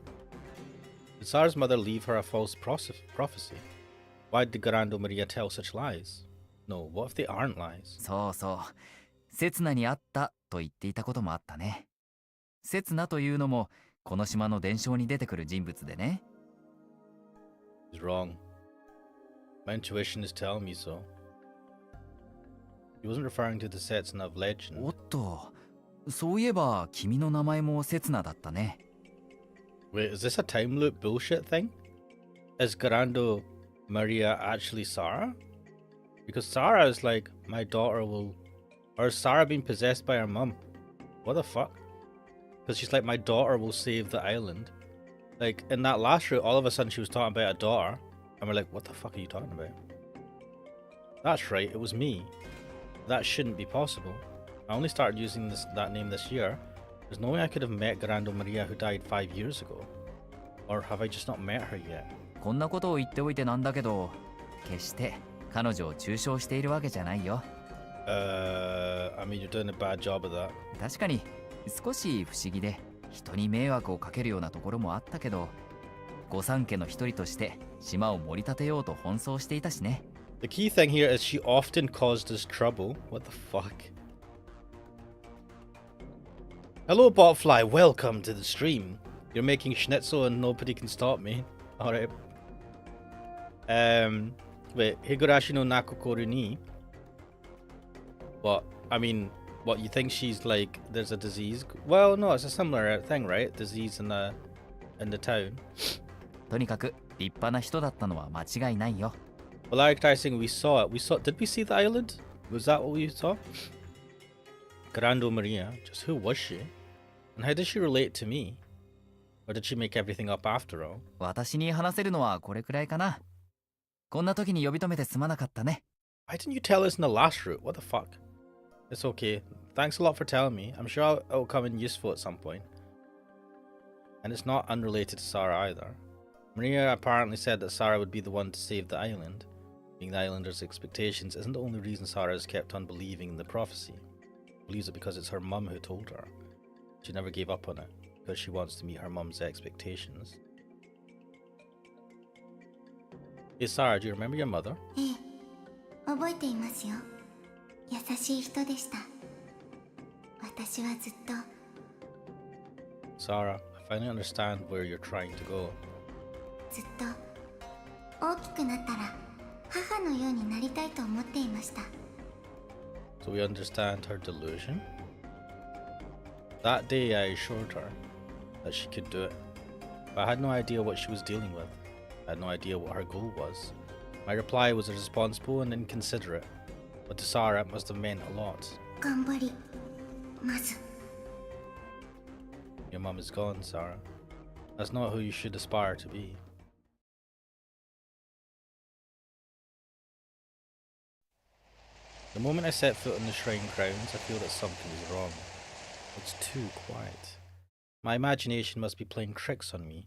Did Sarah's mother leave her a false prophecy? Why did Grando Maria tell such lies? No, what if they aren't lies? そうそう。刹那にあったと言っていたこともあったね。刹那というのも、この島の伝承に出てくる人物でね。He's wrong. My intuition is telling me so. He wasn't referring to the Setsuna of legend. おっと、そういえば君の名前も刹那だったね。Wait, is this a time loop bullshit thing? Is Grando Maria actually Sarah? Because Sarah is like, my daughter will... Or is Sarah being possessed by her mum? What the fuck? Because she's like, my daughter will save the island. Like, in that last route, all of a sudden she was talking about a daughter. And we're like, what the fuck are you talking about? That's right, it was me. That shouldn't be possible. I only started using that name this year. There's no way I could have met Grando Maria who died 5 years ago. Or have I just not met her yet? こんなことを言っておいてなんだけど、決して彼女を中傷しているわけじゃないよ。I mean, you're doing a bad job of that. 確かに少し不思議で人に迷惑をかけるようなところもあったけど、御三家の一人として島を盛り立てようと奔走していたしね。The key thing here is she often caused us trouble. What the fuck? Hello, Botfly. Welcome to the stream. You're making schnitzel and nobody can stop me. Alright. Wait. Higurashi no Nakokoru ni? What? I mean, what, you think she's like, there's a disease? Well, no, it's a similar thing, right? Disease in the town. とにかく立派な人だったのは間違いないよ。Well, like saying we saw it. Did we see the island? Was that what we saw? Grando Maria. Just who was she? And how does she relate to me? Or did she make everything up after all? 私に話せるのはこれくらいかな。こんな時に呼び止めてすまなかったね。Why didn't you tell us in the last route? What the fuck? It's okay. Thanks a lot for telling me. I'm sure it'll come in useful at some point. And it's not unrelated to Sarah either. Maria apparently said that Sarah would be the one to save the island. Being the islanders' expectations isn't the only reason Sarah has kept on believing in the prophecy. She believes it because it's her mum who told her. She never gave up on it, because she wants to meet her mum's expectations. Hey Sarah, do you remember your mother? ええ、覚えていますよ。優しい人でした。私はずっと。Sarah, I finally understand where you're trying to go. ずっと大きくなったら母のようになりたいと思っていました。so we understand her delusion. That day I assured her that she could do it, but I had no idea what she was dealing with. I had no idea what her goal was. My reply was irresponsible and inconsiderate, but to Sarah it must have meant a lot. 頑張ります。 Your mum is gone, Sarah. That's not who you should aspire to be. The moment I set foot on the shrine grounds, I feel that something is wrong. It's too quiet. My imagination must be playing tricks on me.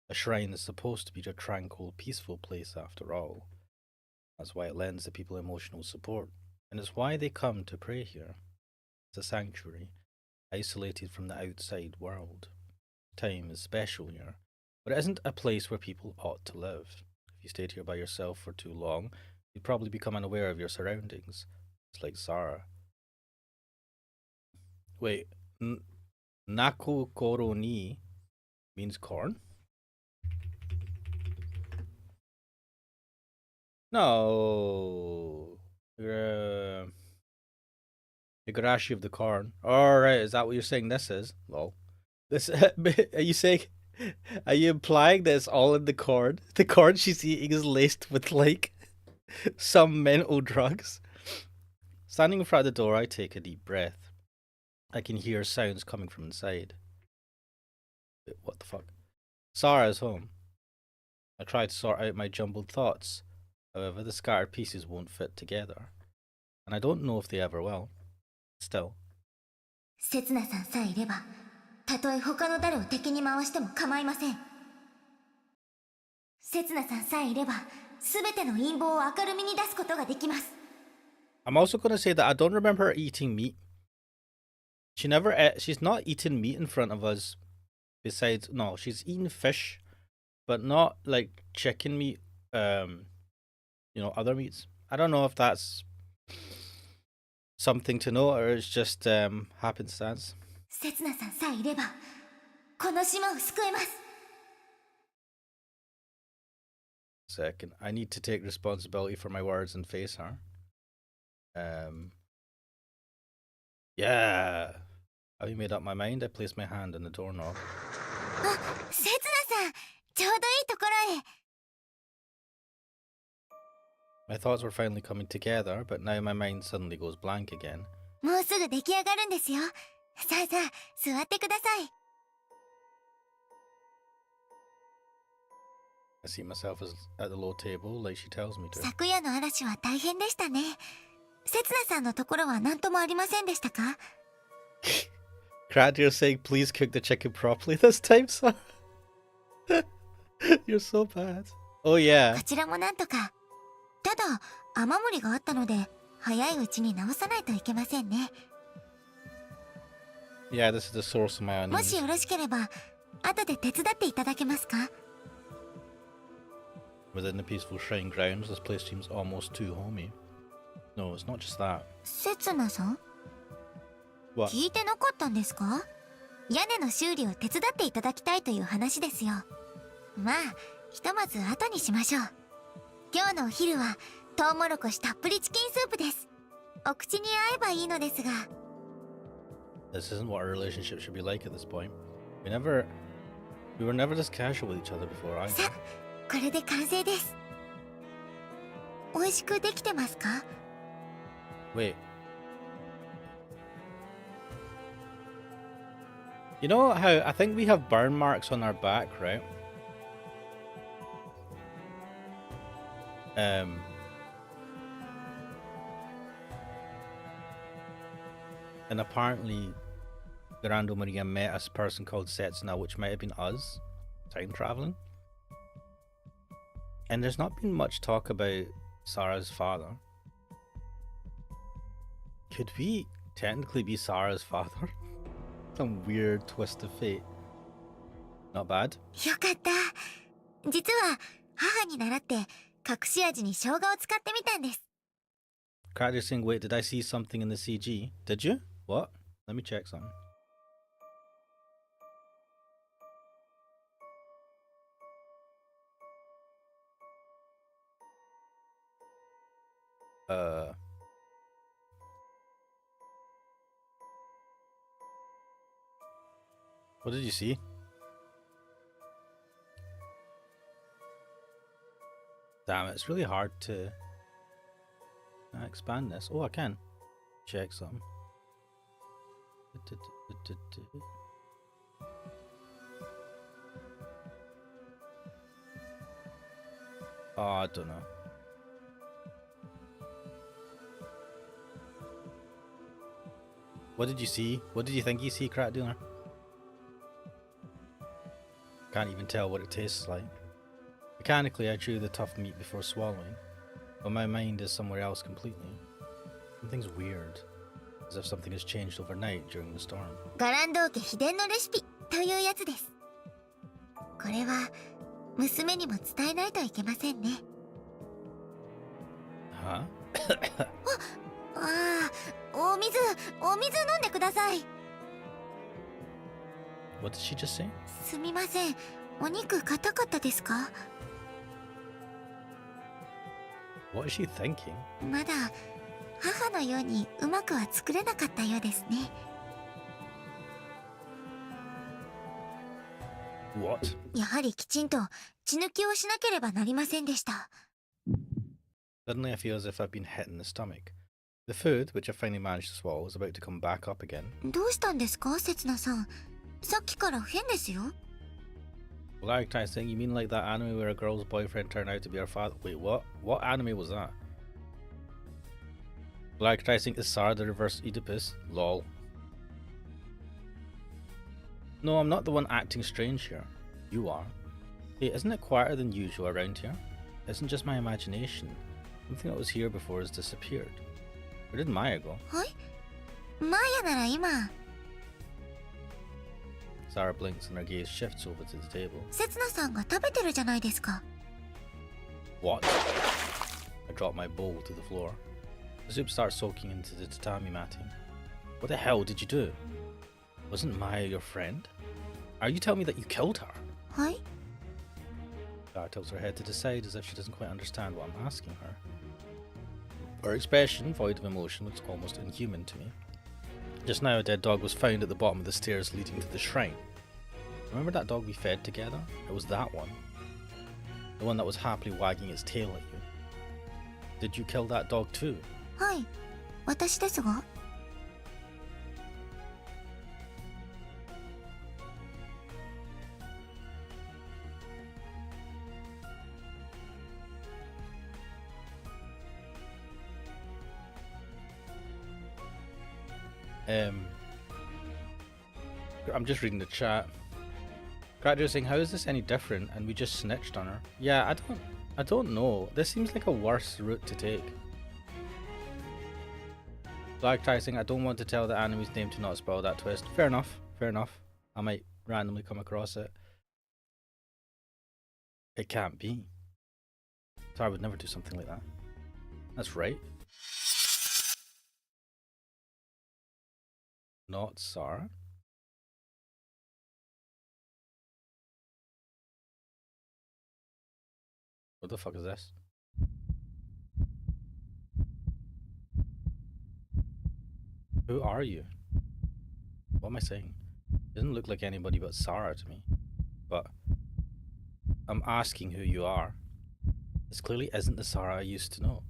A shrine is supposed to be a tranquil, peaceful place after all. That's why it lends the people emotional support, and it's why they come to pray here. It's a sanctuary, isolated from the outside world. Time is special here, but it isn't a place where people ought to live. If you stayed here by yourself for too long, you'd probably become unaware of your surroundings. It's like Sarah. Wait, Nako Koro ni means corn? No. Igarashi of the corn. Alright, is that what you're saying this is? Lol. This are you saying, are you implying that it's all in the corn? The corn she's eating is laced with like some mental drugs? Standing in front of the door, I take a deep breath. I can hear sounds coming from inside. What the fuck? Sarah's home. I try to sort out my jumbled thoughts. However, the scattered pieces won't fit together. And I don't know if they ever will. Still. せつなさんさえいれば、たとえ他の誰を敵に回しても構いません。せつなさんさえいれば、すべての陰謀を明るみに出すことができます。I'm also going to say that I don't remember her eating meat. She's not eaten meat in front of us. Besides, no, she's eaten fish, but not like chicken meat, other meats. I don't know if that's something to know or it's just happenstance. せつなさんさえいれば、この島を救えます。Second, I need to take responsibility for my words and face her. Yeah. Having made up my mind, I placed my hand on the doorknob. あ、せつなさん、ちょうどいいところへ。My thoughts were finally coming together, but now my mind suddenly goes blank again. もうすぐ出来上がるんですよ。さあさあ、座ってください。I see myself at the low table, like she tells me to. 昨夜の嵐は大変でしたね。せつなさんのところは何ともありませんでしたか？ Crad, you're saying please cook the chicken properly this time, son. You're so bad. Oh yeah. こちらもなんとか。ただ、雨漏りがあったので、早いうちに直さないといけませんね。Yeah, this is the source of my もし unease. よろしければ、後で手伝っていただけますか？ Within the peaceful shrine grounds, this place seems almost too homey. No, it's not just that. せつなさん？ What? 聞いてなかったんですか？屋根の修理を手伝っていただきたいという話ですよ。まあ、ひとまず後にしましょう。今日のお昼はトウモロコシたっぷりチキンスープです。お口に合えばいいのですが。This isn't what our relationship should be like at this point. We were never this casual with each other before, either. さあ、これで完成です。美味しくできてますか？ Wait. You know how I think we have burn marks on our back, right? And apparently Grando Maria met a person called Setsuna, which might have been us, time traveling. And there's not been much talk about Sarah's father. Could we technically be Sarah's father? Some weird twist of fate. Not bad. よかった。実は母に習って隠し味に生姜を使ってみたんです。 Cracker saying, wait, did I see something in the CG? Did you? What? Let me check something. What did you see? Damn it, it's really hard to expand this. Oh, I can check some. Oh, I don't know. What did you see? What did you think you see, Crack Dealer? Can't even tell what it tastes like. Mechanically, I chew the tough meat before swallowing, but my mind is somewhere else completely. Something's weird, as if something has changed overnight during the storm. ガランド家秘伝のレシピというやつです。これは娘にも伝えないといけませんね。Huh? ああ、お水飲んでください。What did she just say? すみません、お肉硬かったですか？ What is she thinking? まだ母のようにうまくは作れなかったようですね。What? やはりきちんと血抜きをしなければなりませんでした。 Suddenly I feel as if I've been hit in the stomach. The food, which I finally managed to swallow, is about to come back up again. どうしたんですか、せつなさん。さっきから変ですよ。 Galactizing, you mean like that anime where a girl's boyfriend turned out to be her father? Wait, what? What anime was that? Galactizing is Sarah the reverse Oedipus? Lol. No, I'm not the one acting strange here. You are. Hey, isn't it quieter than usual around here? Isn't just my imagination. Something that was here before has disappeared. Where did Maya go? はい、マヤなら今。 Sarah blinks and her gaze shifts over to the table. せつなさんが食べてるじゃないですか。 What? I drop my bowl to the floor. The soup starts soaking into the tatami matting. What the hell did you do? Wasn't Maya your friend? Are you telling me that you killed her? はい。 Sarah tilts her head to the side as if she doesn't quite understand what I'm asking her. Her expression, void of emotion, looks almost inhuman to me. Just now, a dead dog was found at the bottom of the stairs leading to the shrine. Remember that dog we fed together? It was that one. The one that was happily wagging its tail at you. Did you kill that dog too? はい、私ですが。 I'm just reading the chat. Graduate saying, how is this any different? And we just snitched on her. Yeah, I don't know. This seems like a worse route to take. Black Tie saying, I don't want to tell the anime's name to not spoil that twist. Fair enough, fair enough. I might randomly come across it. It can't be. So I would never do something like that. That's right. Not Sarah? What the fuck is this? Who are you? What am I saying? It doesn't look like anybody but Sarah to me. But I'm asking who you are. This clearly isn't the Sarah I used to know.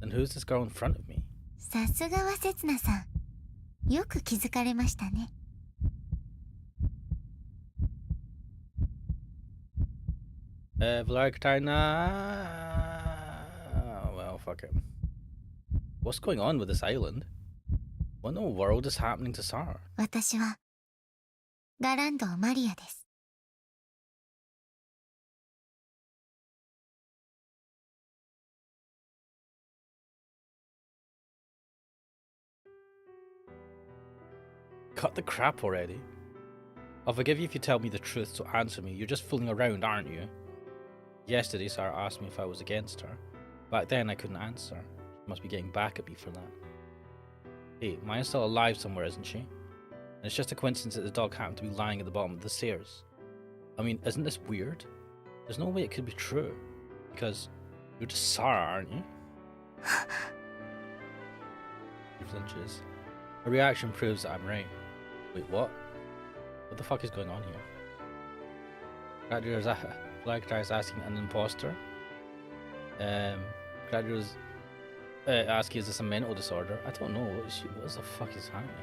Then who's this girl in front of me? さすがはせつなさん。よく気づかれましたね。Vlagtaina. Well, fuck it. What's going on with this island? What in the world is happening to Sarah? 私はガランドマリアです。 Cut the crap already. I'll forgive you if you tell me the truth, so answer me. You're just fooling around, aren't you? Yesterday, Sarah asked me if I was against her. Back then, I couldn't answer. She must be getting back at me for that. Hey, Maya's still alive somewhere, isn't she? And it's just a coincidence that the dog happened to be lying at the bottom of the stairs. I mean, isn't this weird? There's no way it could be true. Because you're just Sarah, aren't you? She flinches. Her reaction proves that I'm right. Wait, what? What the fuck is going on here? Gladiator's asking an imposter. Gladiator's asking, is this a mental disorder? I don't know. What the fuck is happening?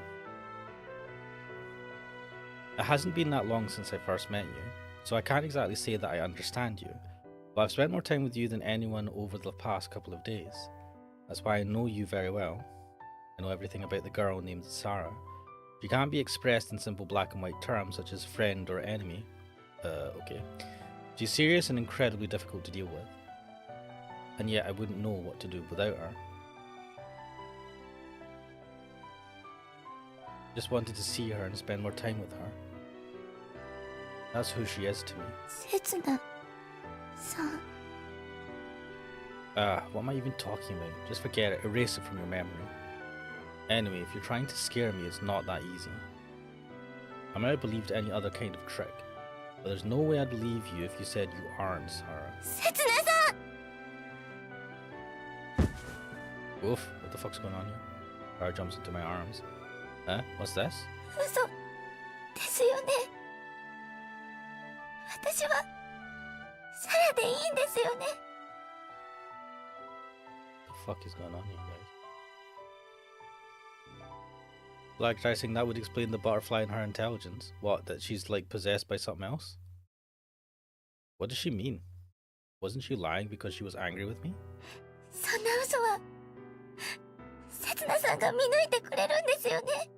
It hasn't been that long since I first met you, so I can't exactly say that I understand you. But I've spent more time with you than anyone over the past couple of days. That's why I know you very well. I know everything about the girl named Sarah. She can't be expressed in simple black and white terms such as friend or enemy. Okay. She's serious and incredibly difficult to deal with. And yet I wouldn't know what to do without her. Just wanted to see her and spend more time with her. That's who she is to me. せつなさん。 What am I even talking about? Just forget it. Erase it from your memory. Anyway, if you're trying to scare me, it's not that easy. I might have believed any other kind of trick, but there's no way I'd believe you if you said you aren't Sarah. せつなさん。 Oof, what the fuck's going on here? Sarah jumps into my arms. Huh? What's this? 嘘ですよね。私はサラでいいんですよね。 What the fuck is going on here, guys? Black Dry saying that would explain the butterfly and her intelligence. What, that she's like possessed by something else? What does she mean? Wasn't she lying because she was angry with me? そんな嘘はせつなさんが見抜いてくれるんですよね。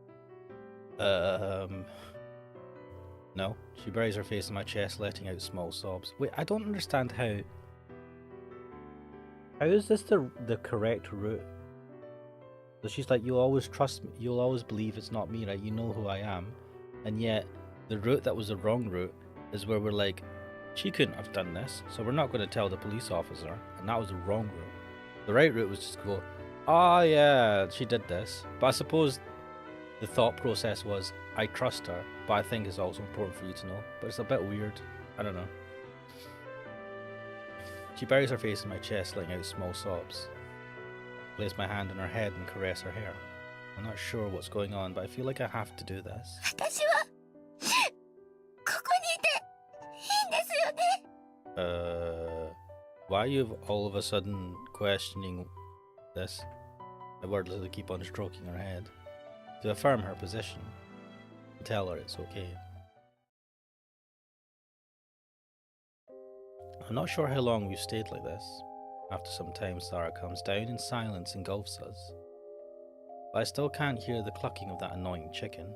No. She buries her face in my chest, letting out small sobs. Wait, I don't understand how... How is this the correct route? So she's like, you'll always trust me, you'll always believe it's not me, right? You know who I am. And yet, the route that was the wrong route is where we're like, she couldn't have done this, so we're not going to tell the police officer. And that was the wrong route. The right route was just to go, oh yeah, she did this. But I suppose the thought process was, I trust her, but I think it's also important for you to know. But it's a bit weird. I don't know. She buries her face in my chest, letting out small sobs. I place my hand on her head and caress her hair. I'm not sure what's going on, but I feel like I have to do this. 私はここにいていいんですよね。Why are you all of a sudden questioning this? I wordlessly keep on stroking her head to affirm her position, to tell her it's okay. I'm not sure how long we've stayed like this. After some time, Sarah comes down and silence engulfs us. But I still can't hear the clucking of that annoying chicken.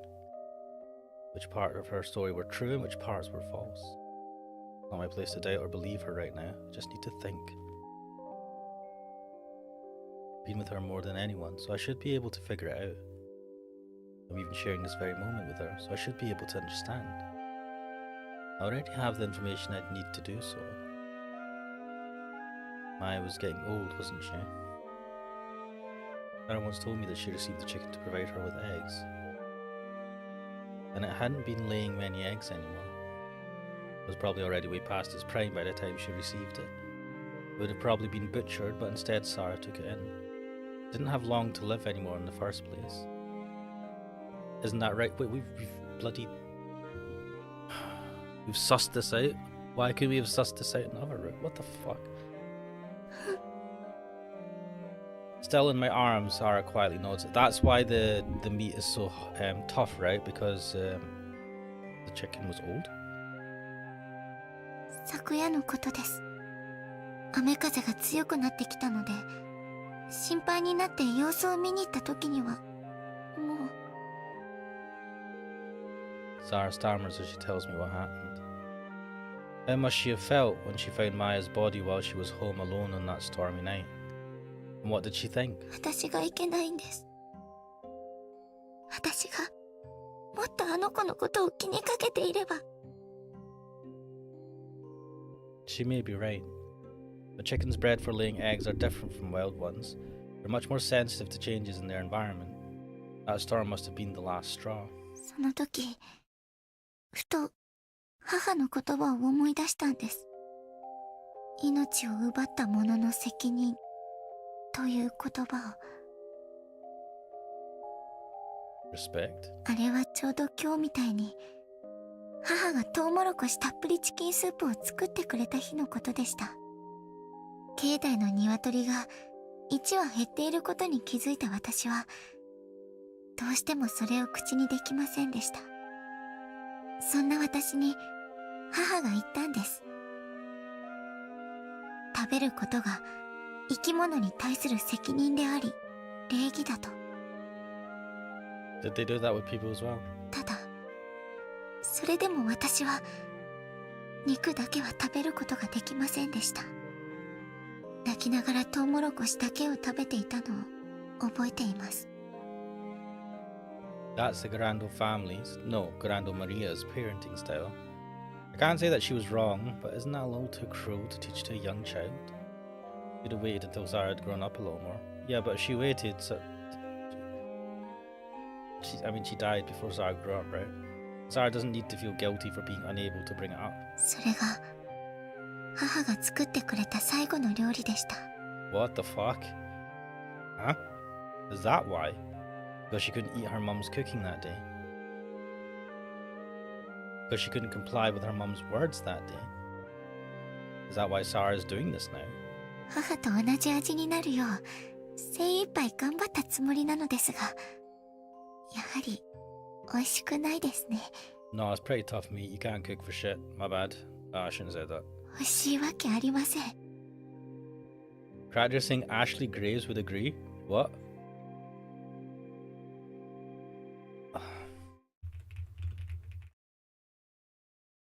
Which part of her story were true and which parts were false? Not my place to doubt or believe her right now. I just need to think. I've been with her more than anyone, so I should be able to figure it out. I'm even sharing this very moment with her, so I should be able to understand. I already have the information I'd need to do so. Maya was getting old, wasn't she? Sarah once told me that she received the chicken to provide her with eggs. And it hadn't been laying many eggs anymore. It was probably already way past its prime by the time she received it. It would have probably been butchered, but instead Sarah took it in. It didn't have long to live anymore in the first place. Isn't that right? Wait, we've bloody... We've sussed this out? Why couldn't we have sussed this out another route? What the fuck? Still in my arms, Sarah quietly nods. That's why the meat is so tough, right? Because the chicken was old? 昨夜のことです。雨風が強くなってきたので、心配になって様子を見に行った時には、もう。Sarah stammers as she tells me what happened. How must she have felt when she found Maya's body while she was home alone on that stormy night? And what did she think? 私がいけないんです。私がもっとあの子のことを気にかけていれば。She may be right. The chickens bred for laying eggs are different from wild ones. They're much more sensitive to changes in their environment. That storm must have been the last straw. その時、ふと母の言葉を思い出したんです。命を奪った者の責任という言葉を。Respect. あれはちょうど今日みたいに母がトウモロコシたっぷりチキンスープを作ってくれた日のことでした。境内の鶏が1羽減っていることに気づいた私は、どうしてもそれを口にできませんでした。そんな私に母が言ったんです。食べることが生き物に対する責任であり、礼儀だと。Did they do that with people as well? ただ、それでも私は肉だけは食べることができませんでした。泣きながらトウモロコシだけを食べていたのを覚えています。That's the Grando family's, no, Grando Maria's parenting style. I can't say that she was wrong, but isn't that a little too cruel to teach to a young child? You'd have waited until Zara had grown up a little more. Yeah, but she waited, so... she died before Zara grew up, right? Zara doesn't need to feel guilty for being unable to bring it up. それが母が作ってくれた最後の料理でした。What the fuck? Huh? Is that why? Because she couldn't eat her mum's cooking that day? Because she couldn't comply with her mum's words that day? Is that why Sarah's doing this now? 母と同じ味になるよう精一杯頑張ったつもりなのですが、やはり美味しくないですね。No, it's pretty tough meat. You can't cook for shit. My bad. I shouldn't have said that. 美味しいわけありません。Cracker saying Ashley Graves would agree? What?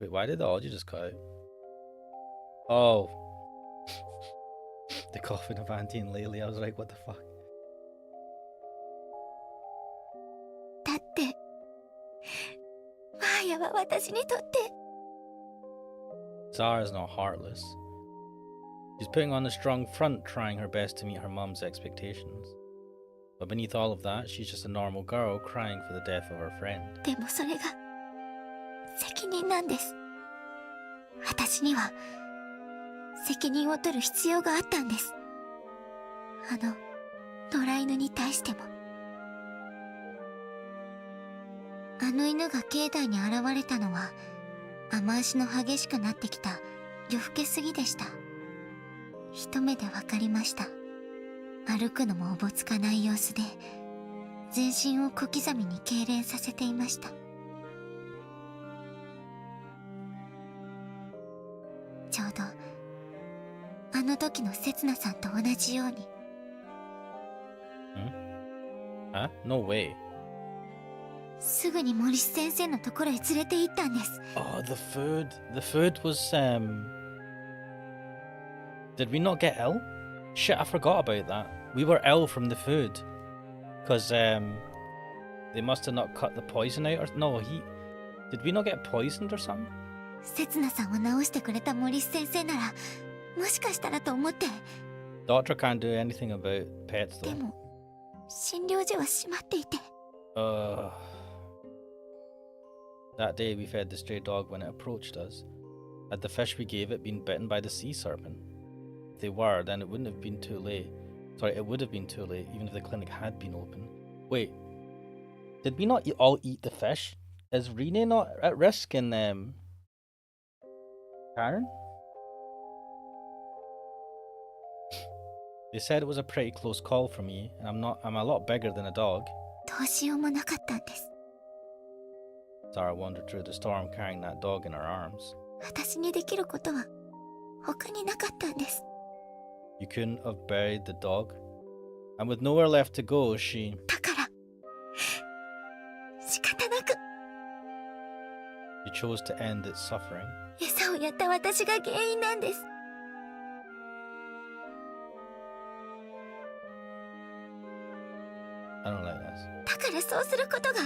Wait, why did the audio just cut out? Oh. The coffin of Auntie and Laylee. I was like, what the fuck? だってマーヤは私にとって。 Zara's not heartless. She's putting on a strong front, trying her best to meet her mum's expectations. But beneath all of that, she's just a normal girl crying for the death of her friend. でもそれが責任なんです。私には責任を取る必要があったんです。あの野良犬に対しても。あの犬が境内に現れたのは雨足の激しくなってきた夜更けすぎでした。一目でわかりました。歩くのもおぼつかない様子で全身を小刻みに痙攣させていました。ちょうどあの時のせつなさんと同じように。Huh? No way. すぐに森ス先生のところへ連れて行ったんです。Oh, the food. The food was, Did we not get ill? Shit, I forgot about that. We were ill from the food. Because, they must have not cut the poison out or... No, Did we not get poisoned or something? せつなさんを治してくれた森ス先生なら、もしかしたらと思って。Doctor can't do anything about pets, though. でも、診療所は閉まっていて。That day we fed the stray dog when it approached us. Had the fish we gave it been bitten by the sea serpent? If they were, then it wouldn't have been too late. Sorry, it would have been too late, even if the clinic had been open. Wait, did we not all eat the fish? Is Rene not at risk in, Karen? They said it was a pretty close call for me, and I'm a lot bigger than a dog. どうしようもなかったんです。Zara wandered through the storm carrying that dog in her arms. 私にできることは他になかったんです。You couldn't have buried the dog? And with nowhere left to go, she... だから仕方なく You chose to end its suffering. 餌をやった私が原因なんです。I don't like this. だからそうすることが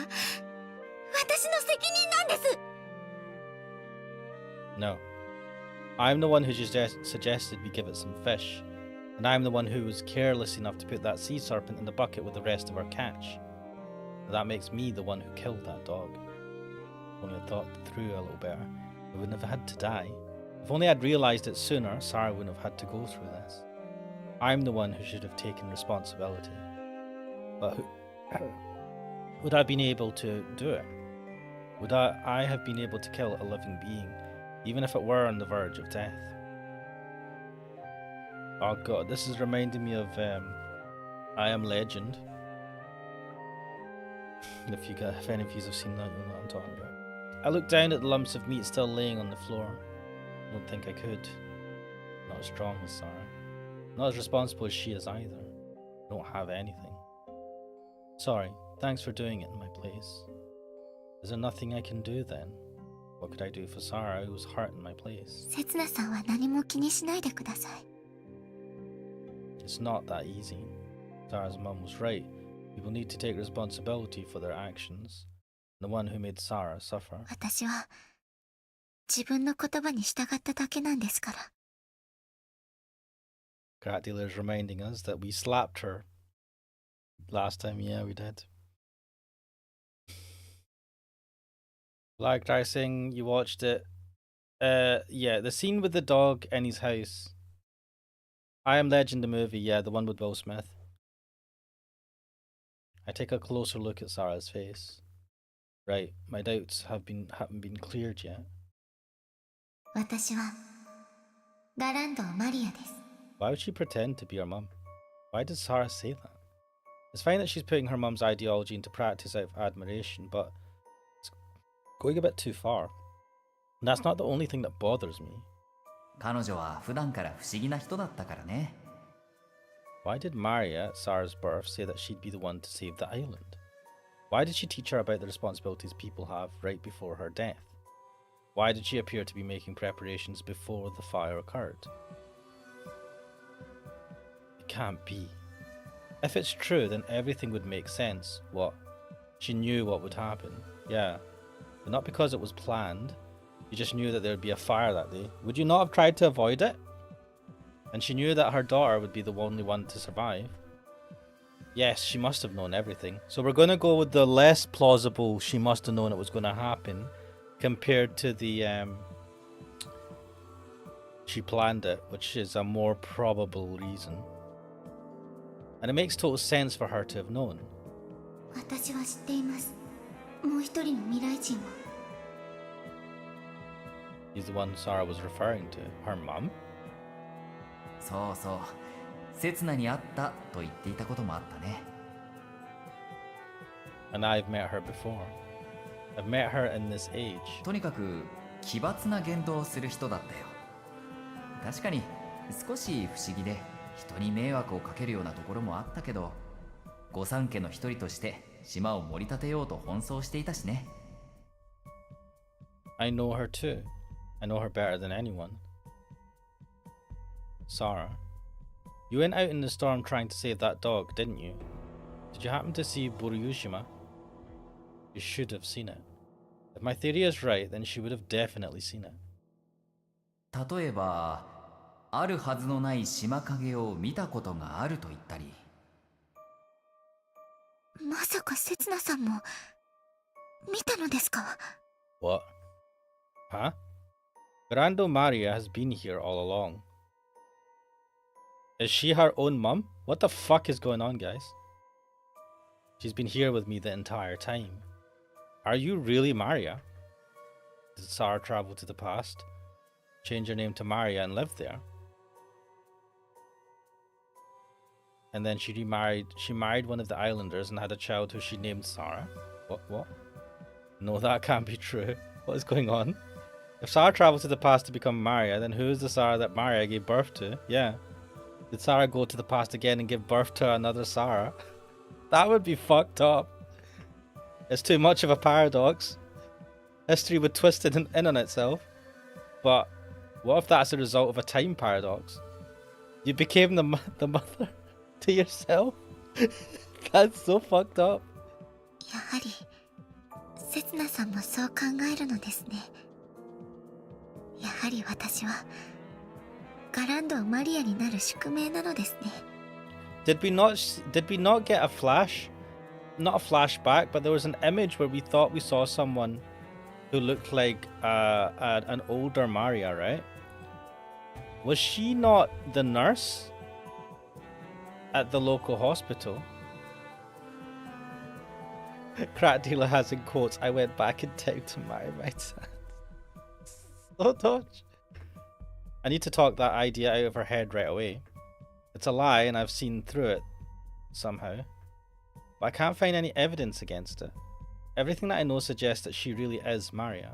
私の責任なんです。No. I'm the one who suggested we give it some fish. And I'm the one who was careless enough to put that sea serpent in the bucket with the rest of our catch. That makes me the one who killed that dog. If only I'd thought through a little better, I wouldn't have had to die. If only I'd realised it sooner, Sarah wouldn't have had to go through this. I'm the one who should have taken responsibility. But would I have been able to do it? Would I have been able to kill a living being, even if it were on the verge of death? Oh god, this is reminding me of I Am Legend. If any of you have seen that, you'll know what I'm talking about. I looked down at the lumps of meat still laying on the floor. I don't think I could. Not as strong as Sarah. Not as responsible as she is either. I don't have anything. Sorry, thanks for doing it in my place. Is there nothing I can do then? What could I do for Sarah who was hurt in my place? せつなさんは何も気にしないでください。 It's not that easy. Sarah's mum was right. People need to take responsibility for their actions. The one who made Sarah suffer. 私は自分の言葉に従っただけなんですから。Cat dealer is reminding us that we slapped her last time. Yeah, we did. Like Dicing, you watched it. Yeah, the scene with the dog in his house. I Am Legend, the movie, yeah, the one with Will Smith. I take a closer look at Sarah's face. Right, my doubts haven't been cleared yet. 私はガランドマリアです。 Why would she pretend to be her mum? Why did Sarah say that? It's fine that she's putting her mum's ideology into practice out of admiration, but it's going a bit too far. And that's not the only thing that bothers me. 彼女は普段から不思議な人だったからね。 Why did Maria, at Sarah's birth, say that she'd be the one to save the island? Why did she teach her about the responsibilities people have right before her death? Why did she appear to be making preparations before the fire occurred? It can't be. If it's true, then everything would make sense. What? She knew what would happen. Yeah. But not because it was planned. You just knew that there would be a fire that day. Would you not have tried to avoid it? And she knew that her daughter would be the only one to survive. Yes, she must have known everything. So we're going to go with the less plausible she must have known it was going to happen compared to the she planned it, which is a more probable reason. And it makes total sense for her to have known. 私は知っています。もう一人の未来人を。 He's the one Sarah was referring to. Her mum? そうそう。刹那に会ったと言っていたこともあったね。And I've met her before. I've met her in this age. とにかく奇抜な言動をする人だったよ。確かに少し不思議で人に迷惑をかけるようなところもあったけど、御三家の一人として島を盛り立てようと奔走していたしね。I know her too. I know her better than anyone. Sarah, you went out in the storm trying to save that dog, didn't you? Did you happen to see Boryushima? You should have seen it. If my theory is right, then she would have definitely seen it. 例えば、あるはずのない島影を見たことがあると言ったり。まさかせつなさんも見たのですか？ What? Huh? Grando Maria has been here all along. Is she her own mum? What the fuck is going on, guys? She's been here with me the entire time. Are you really Maria? Did Sarah travel to the past, change her name to Maria and live there? And then she married one of the islanders and had a child who she named Sarah? What? No, that can't be true. What is going on? If Sarah traveled to the past to become Maria, then who is the Sarah that Maria gave birth to? Yeah. Did Sarah go to the past again and give birth to another Sarah? That would be fucked up. It's too much of a paradox. History would twist it in on itself. But what if that's a result of a time paradox? You became the mother to yourself? That's so fucked up. やはりせつなさんもそう考えるのですね。やはり私はガランドマリアになる宿命なのですね。Did we not get a flash? Not a flashback, but there was an image where we thought we saw someone who looked like an older Maria, right? Was she not the nurse at the local hospital? Crack dealer has in quotes, I went back in time to marry my dad. So Dodge. I need to talk that idea out of her head right away. It's a lie and I've seen through it somehow. But I can't find any evidence against it. Everything that I know suggests that she really is Maria.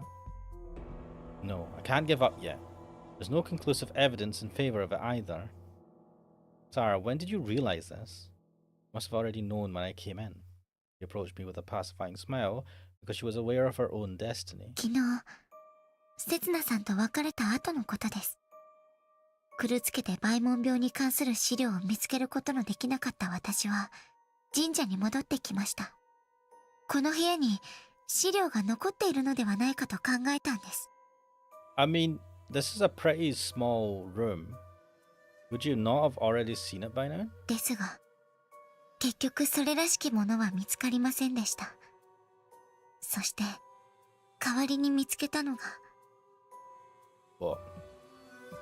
No, I can't give up yet. There's no conclusive evidence in favor of it either. Sarah, when did you realize this? You must have already known when I came in. She approached me with a pacifying smile because she was aware of her own destiny. 昨日、刹那さんと別れた後のことです。狂つけてバイモン病に関する資料を見つけることのできなかった私は、神社に戻ってきました。この部屋に資料が残っているのではないかと考えたんです。I mean, this is a pretty small room. Would you not have already seen it by now? ですが、結局それらしきものは見つかりませんでした。そして、代わりに見つけたのが。What?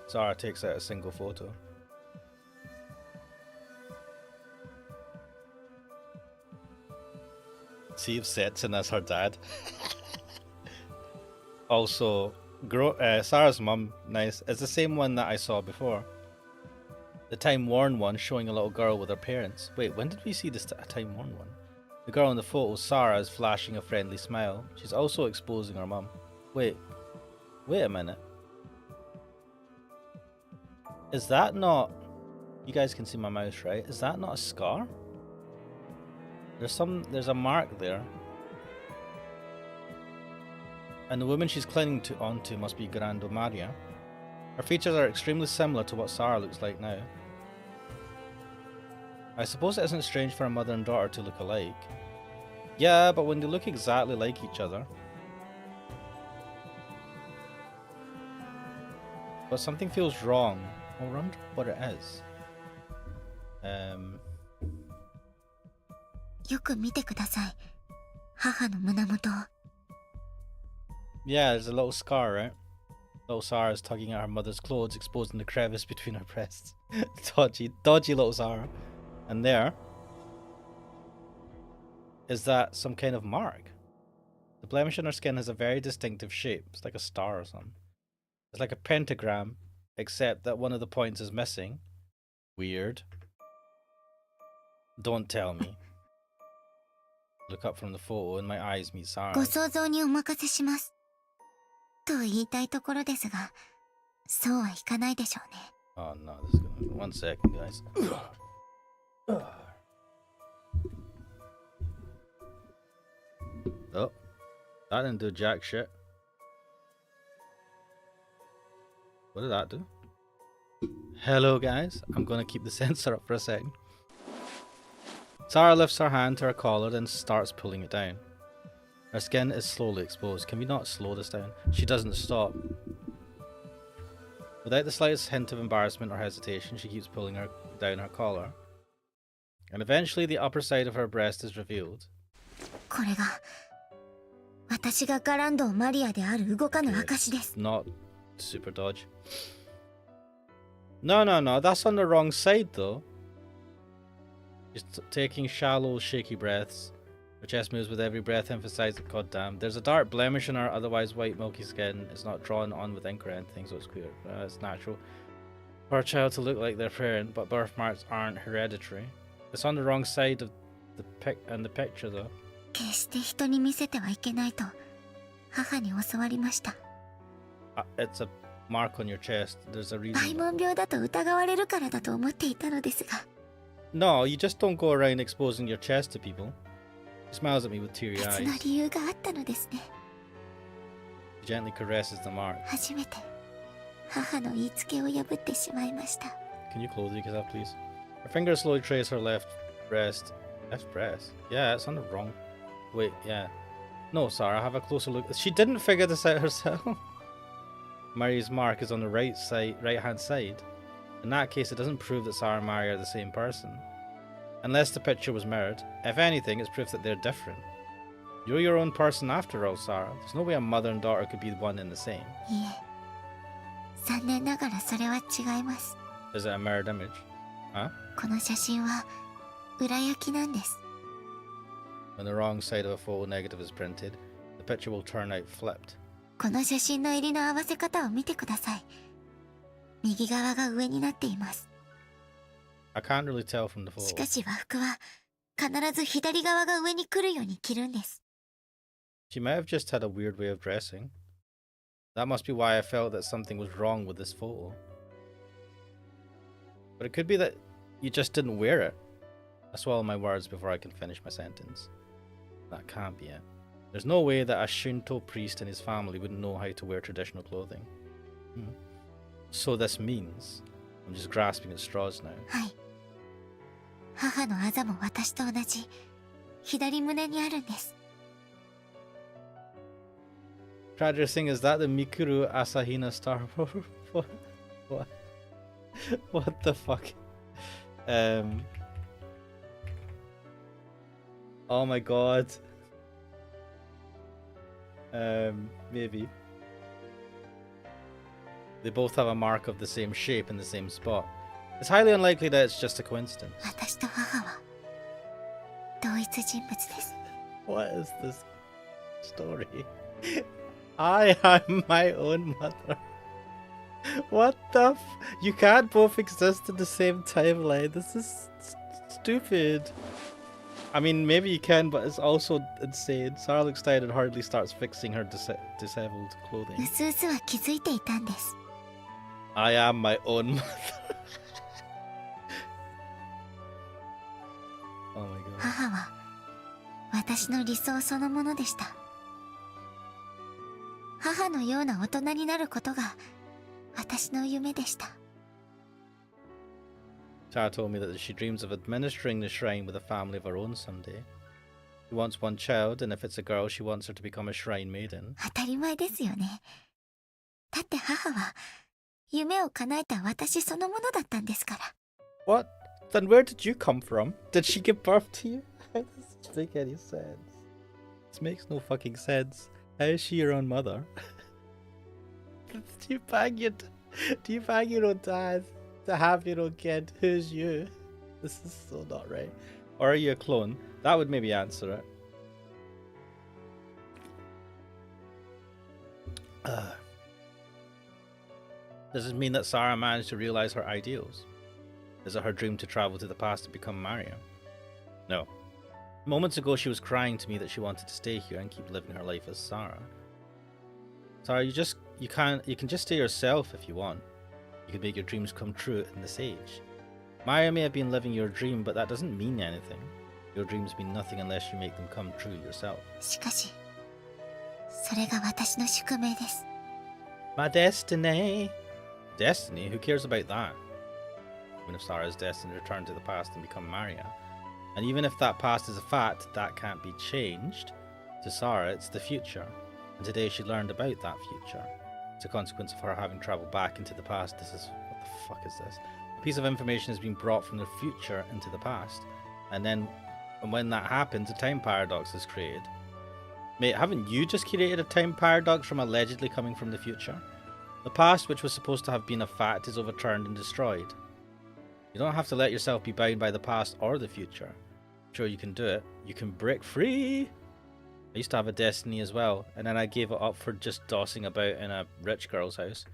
Sarah takes out a single photo. Steve Setson as her dad. Also, Sarah's mum, nice, is the same one that I saw before. The Time Worn one showing a little girl with her parents. Wait, when did we see this Time Worn one? The girl in the photo, Sarah, is flashing a friendly smile. She's also exposing her mum. Wait a minute. Is that not... You guys can see my mouse, right? Is that not a scar? There's a mark there. And the woman she's clinging onto must be Grando Maria. Her features are extremely similar to what Sarah looks like now. I suppose it isn't strange for a mother and daughter to look alike. Yeah, but when they look exactly like each other. But something feels wrong. I wonder what it is. よく見てください。母の胸元を。Yeah, there's a little scar, right? Little Sarah's tugging at her mother's clothes, exposing the crevice between her breasts. Dodgy little Sarah. And there... Is that some kind of mark? The blemish on her skin has a very distinctive shape. It's like a star or something. It's like a pentagram, except that one of the points is missing. Weird. Don't tell me. Look up from the photo and my eyes meet Sarah's. ご想像にお任せします。と言いたいところですが、そうはいかないでしょうね。Oh no, this is gonna... One second, guys. Oh, that didn't do jack shit. What did that do? Hello, guys. I'm gonna keep the sensor up for a second. Sarah lifts her hand to her collar and starts pulling it down. Her skin is slowly exposed. Can we not slow this down? She doesn't stop. Without the slightest hint of embarrassment or hesitation, she keeps pulling down her collar. And eventually the upper side of her breast is revealed. これが、私がガランドマリアである動かぬ証です。 Not super dodge. No, that's on the wrong side though. She's taking shallow, shaky breaths. Her chest moves with every breath, emphasizing, goddamn. There's a dark blemish in her otherwise white, milky skin. It's not drawn on with ink or anything, so it's clear. It's natural for a child to look like their parent, but birthmarks aren't hereditary. It's on the wrong side of the picture though. 決して人に見せてはいけないと母に教わりました。It's a mark on your chest. There's a reason. バイモン病だと疑われるからだと思っていたのですが。No, you just don't go around exposing your chest to people. She smiles at me with teary 別 eyes. の理由があったのですね。She gently caresses the mark. 初めて母の言いつけを破ってしまいました。Can you close it, please? Her fingers slowly trace her left breast. Left breast? Yeah, it's on the wrong. Wait, yeah. No, Sarah, have a closer look. She didn't figure this out herself. Maria's mark is on the right-hand side. In that case, it doesn't prove that Sarah and Maria are the same person. Unless the picture was mirrored. If anything, it's proof that they're different. You're your own person after all, Sarah. There's no way a mother and daughter could be one and the same. いえ、残念ながらそれは違います。Is it a mirrored image? Huh? この写真は裏焼きなんです。When the wrong side of a photo negative is printed, the picture will turn out flipped. この写真の襟の合わせ方を見てください。右側が上になっています。 I can't really tell from the し photo. かし和服は必ず左側が上に来るように着るんです。 She might have just had a weird way of dressing. That must be why I felt that something was wrong with this photo. But it could be that you just didn't wear it. I swallow my words before I can finish my sentence. That can't be it. There's no way that a Shinto priest and his family wouldn't know how to wear traditional clothing. So this means... I'm just grasping at straws now. はい。母のあざも私と同じ左胸にあるんです。 Tragic thing is that the Mikuru Asahina star. What? What the fuck? Oh my god. Maybe. They both have a mark of the same shape in the same spot. It's highly unlikely that it's just a coincidence. 私と母は同一人物です。 What is this story? I am my own mother. What the f- You can't both exist in the same timeline. This is stupid. I mean, maybe you can, but it's also insane. Sarah looks tired and hurriedly starts fixing her disheveled clothing. うすうすは気づいていたんです。 I am my own mother. Oh my god. 母は私の理想そのものでした。母のような大人になることが私の夢でした。 Sarah told me that she dreams of administering the shrine with a family of her own someday. She wants one child, and if it's a girl, she wants her to become a shrine maiden. 当たり前ですよね。だって母は夢を叶えた私そのものだったんですから。 What? Then where did you come from? Did she give birth to you? How does this make any sense? This makes no fucking sense. How is she your own mother? Do you bang your own dad to have your own kid? Who's you? This is so not right. Or are you a clone? That would maybe answer it. Does this mean that Sarah managed to realize her ideals? Is it her dream to travel to the past to become Maria? No. Moments ago she was crying to me that she wanted to stay here and keep living her life as Sarah. Sarah, you can just stay yourself if you want. You can make your dreams come true in this age. Maria may have been living your dream, but that doesn't mean anything. Your dreams mean nothing unless you make them come true yourself. しかし、それが私の宿命です。 My destiny. Destiny? Who cares about that? Even if Sarah is destined to return to the past and become Maria. And even if that past is a fact, that can't be changed. To Sarah, it's the future. And today she learned about that future. It's a consequence of her having travelled back into the past. What the fuck is this? A piece of information has been brought from the future into the past. And when that happens, a time paradox is created. Mate, haven't you just created a time paradox from allegedly coming from the future? The past, which was supposed to have been a fact, is overturned and destroyed. You don't have to let yourself be bound by the past or the future. Sure, you can do it. You can break free. I used to have a destiny as well, and then I gave it up for just dossing about in a rich girl's house.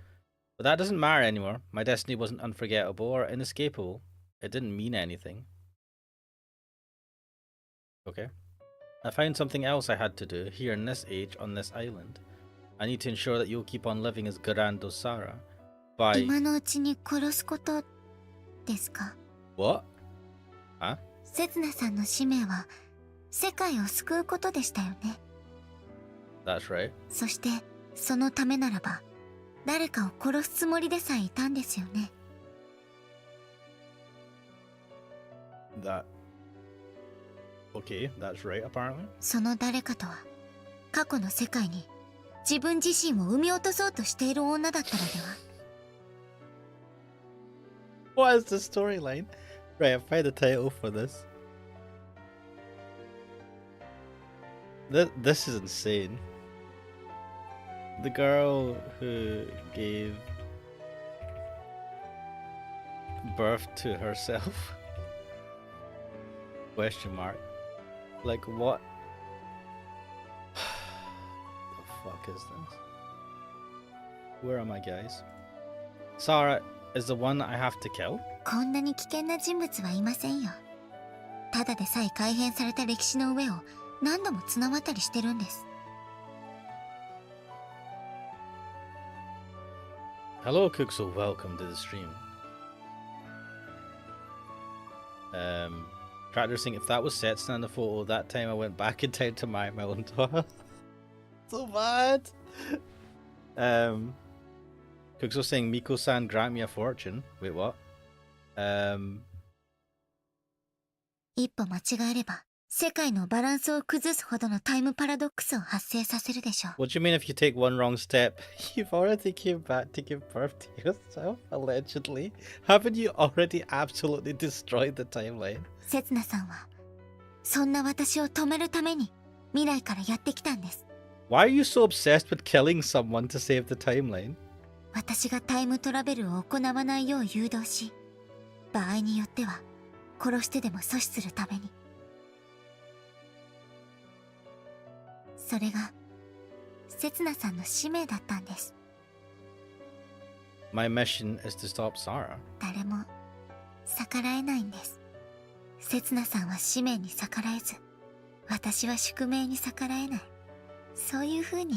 But that doesn't matter anymore. My destiny wasn't unforgettable or inescapable. It didn't mean anything. Okay. I found something else I had to do here in this age on this island. I need to ensure that you'll keep on living as Garando Sarah by... 今のうちに殺すことですか? What? Huh? せつなさんの使命は世界を救うことでしたよね。 That's right. そしてそのためならば誰かを殺すつもりでさえいたんですよね。 Okay, that's right, apparently. その誰かとは過去の世界に自分自身を産み落とそうとしている女だったのでは? What is the storyline? Right, I found the title for this. This is insane. The girl who gave birth to herself? Question mark. Like, what fuck is this? Where are my guys? Sarah is the one I have to kill? こんなに危険な人物はいませんよ。ただでさえ改変された歴史の上を何度も綱渡りしてるんです。Hello, Cookso. Welcome to the stream. Tractor saying if that was Setsuna in the photo, that time I went back in time to my own daughter. So bad. Cookso saying Miko-san grant me a fortune. Wait, what? 一歩間違えれば世界のバランスを崩すほどのタイムパラドックスを発生させるでしょう。 What do you mean if you take one wrong step? You've already came back to give birth to yourself, allegedly. Haven't you already absolutely destroyed the timeline? セツナさんはそんな私を止めるために未来からやってきたんです。 Why are you so obsessed with killing someone to save the timeline? 私がタイムトラベルを行わないよう誘導し、場合によっては殺してでも阻止するために。それがセツナさんの使命だったんです。 My mission is to stop Sarah. 誰も逆らえないんです。セツナさんは使命に逆らえず、私は宿命に逆らえない。そういう風に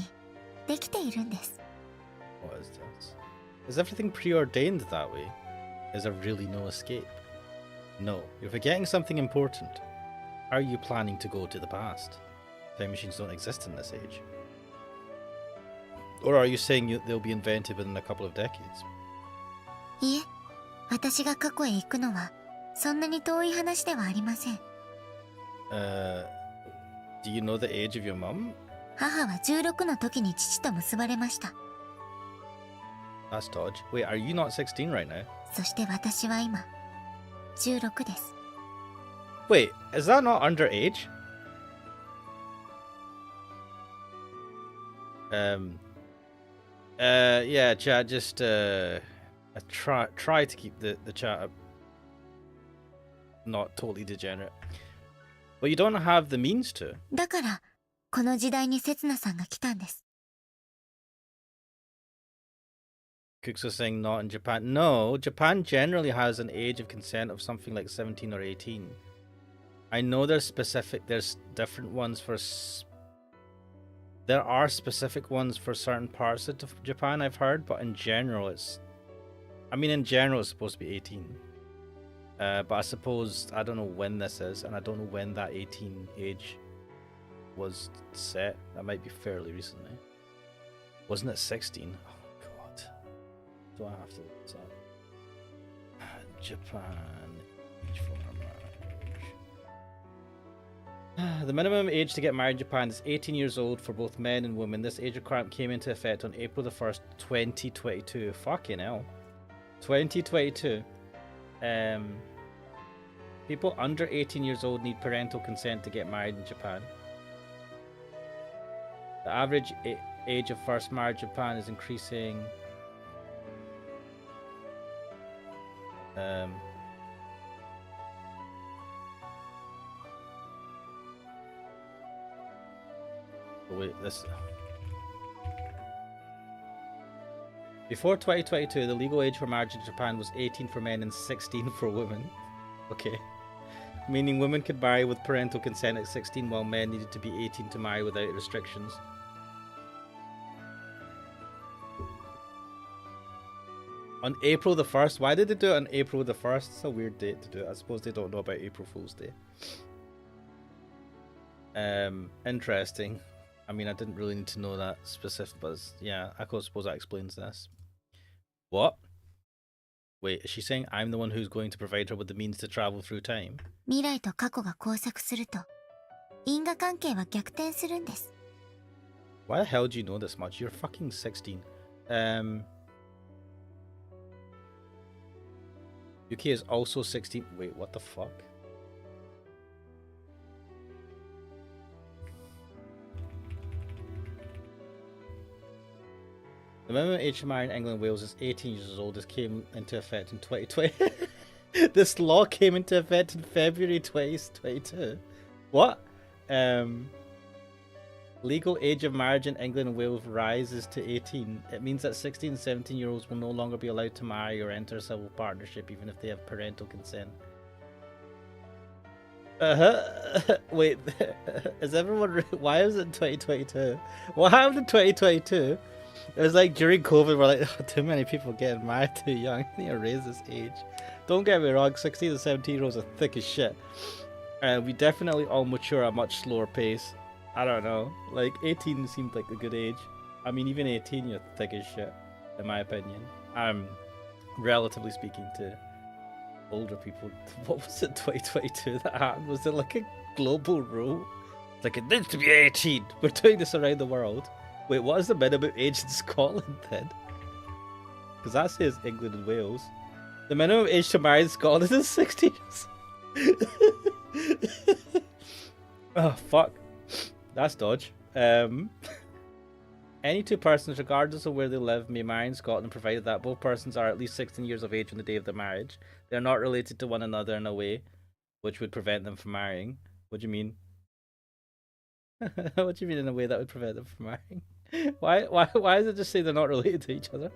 できているんです。 What is this? Is everything preordained that way? Is there really no escape? No, you're forgetting something important. How are you planning to go to the past? Time machines don't exist in this age. Or are you saying they'll be invented within a couple of decades? いえ、私が過去へ行くのはそんなに遠い話ではありません。Do you know the age of your mum? 母は16の時に父と結ばれました。 That's dodge. Wait, are you not 16 right now? そして私は今16です。 Wait, is that not underage? Yeah, chat, just try to keep the chat not totally degenerate. But you don't have the means to. だからこの時代にセツナさんが来たんです。 Cooks was saying not in Japan. No, Japan generally has an age of consent of something like 17 or 18. I know there's different ones for... There are specific ones for certain parts of Japan, I've heard, but in general it's... I mean, in general it's supposed to be 18. But I suppose, I don't know when this is, and I don't know when that 18 age was set. That might be fairly recently. Wasn't it 16? Do I have to look this up? Japan age for marriage. The minimum age to get married in Japan is 18 years old for both men and women. This age requirement came into effect on April the 1st, 2022. Fucking hell. 2022. People under 18 years old need parental consent to get married in Japan. The average age of first marriage in Japan is increasing. Oh, wait, this... Before 2022, the legal age for marriage in Japan was 18 for men and 16 for women. Okay. Meaning women could marry with parental consent at 16 while men needed to be 18 to marry without restrictions. On April the 1st? Why did they do it on April the 1st? It's a weird date to do it. I suppose they don't know about April Fool's Day. Interesting. I mean, I didn't really need to know that specific, but yeah, I suppose that explains this. What? Wait, is she saying I'm the one who's going to provide her with the means to travel through time? 未来と過去が交錯すると因果関係は逆転するんです。 Why the hell do you know this much? You're fucking 16. UK is also 16. Wait, what the fuck? The minimum age to marry in England and Wales is 18 years old. This came into effect in 2020. This law came into effect in February 2022. What? Legal age of marriage in England and Wales rises to 18. It means that 16 and 17-year-olds will no longer be allowed to marry or enter a civil partnership even if they have parental consent. Wait, is everyone... Why is it 2022? What happened in 2022? It was like during COVID, we're like, oh, too many people getting married too young. They need to raise this age. Don't get me wrong, 16 and 17-year-olds are thick as shit. We definitely all mature at a much slower pace. I don't know. Like, 18 seemed like a good age. I mean, even 18, you're thick as shit, in my opinion. Relatively speaking to older people. What was it, 2022 that happened? Was it like a global rule? Like, it needs to be 18. We're doing this around the world. Wait, what is the minimum age in Scotland then? Because that says England and Wales. The minimum age to marry in Scotland is 16 years. Oh, fuck. That's dodge. Any two persons, regardless of where they live, may marry in Scotland, provided that both persons are at least 16 years of age on the day of their marriage. They are not related to one another in a way which would prevent them from marrying. What do you mean? What do you mean in a way that would prevent them from marrying? Why does it just say they're not related to each other?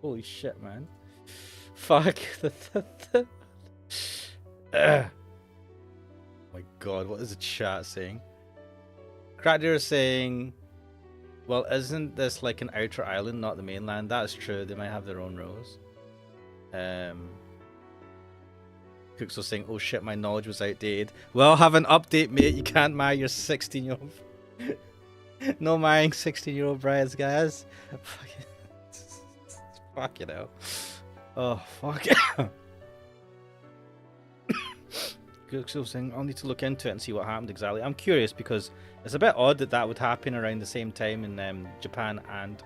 Holy shit, man. Fuck. My god, what is the chat saying? Crackdeer is saying, well, isn't this like an outer island, not the mainland? That's true, they might have their own rules. Cook's was saying, oh shit, my knowledge was outdated. Well, have an update, mate. You can't marry your 16-year-old. No marrying 16-year-old brides, guys. Fuck you know. Oh, fuck. Cook's was saying, I'll need to look into it and see what happened exactly. I'm curious because it's a bit odd that that would happen around the same time in Japan and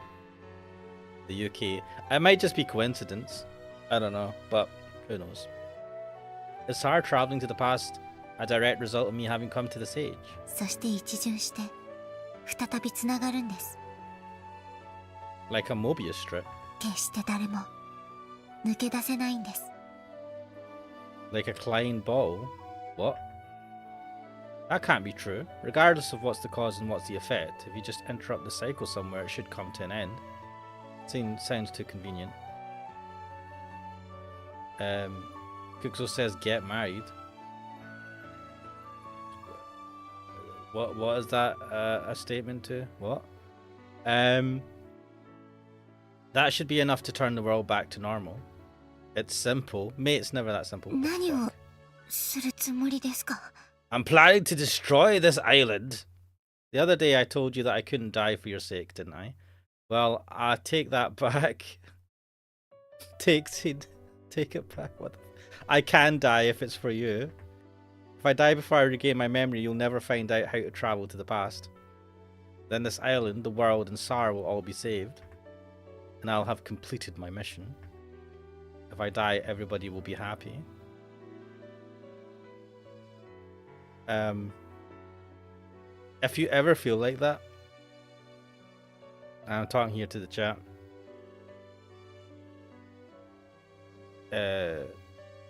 the UK. It might just be coincidence. I don't know, but who knows. Is Sarah traveling to the past a direct result of me having come to this age? そして一巡して再びつながるんです。 Like a Mobius strip? 決して誰も抜け出せないんです。 Like a Klein ball? What? That can't be true. Regardless of what's the cause and what's the effect, if you just interrupt the cycle somewhere, it should come to an end. Sounds too convenient. Kuxo says get married. What is that a statement to? What? That should be enough to turn the world back to normal. It's simple. Mate, it's never that simple. 何をするつもりですか? I'm planning to destroy this island. The other day I told you that I couldn't die for your sake, didn't I? Well, I take that back. Take it back. What? I can die if it's for you. If I die before I regain my memory, you'll never find out how to travel to the past. Then this island, the world, and Sarah will all be saved. And I'll have completed my mission. If I die, everybody will be happy. If you ever feel like that, I'm talking here to the chat.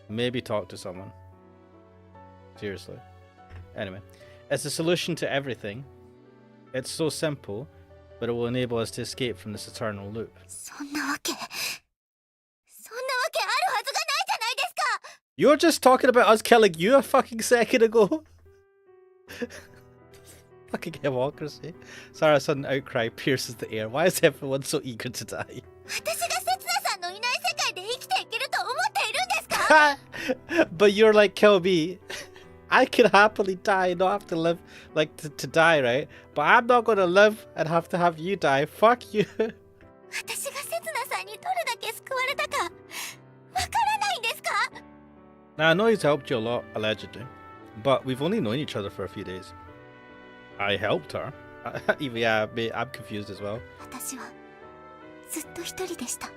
Maybe talk to someone. Seriously. Anyway, it's a solution to everything. It's so simple, but it will enable us to escape from this eternal loop. そんなわけあるはずがないじゃないですか! You're just talking about us killing you a fucking second ago. Fucking hypocrisy. Sarah's sudden outcry pierces the air. Why is everyone so eager to die? 私が刹那さんのいない世界で生きていけると思っているんですか? But you're like, kill me. I can happily die and not have to live, like, to die, right? But I'm not gonna live and have to have you die. Fuck you. 私が刹那さんにどれだけ救われたかわからないんですか? Now, I know he's helped you a lot, allegedly. But we've only known each other for a few days. I helped her. Even, yeah, I'm confused as well. 私はずっと一人でした。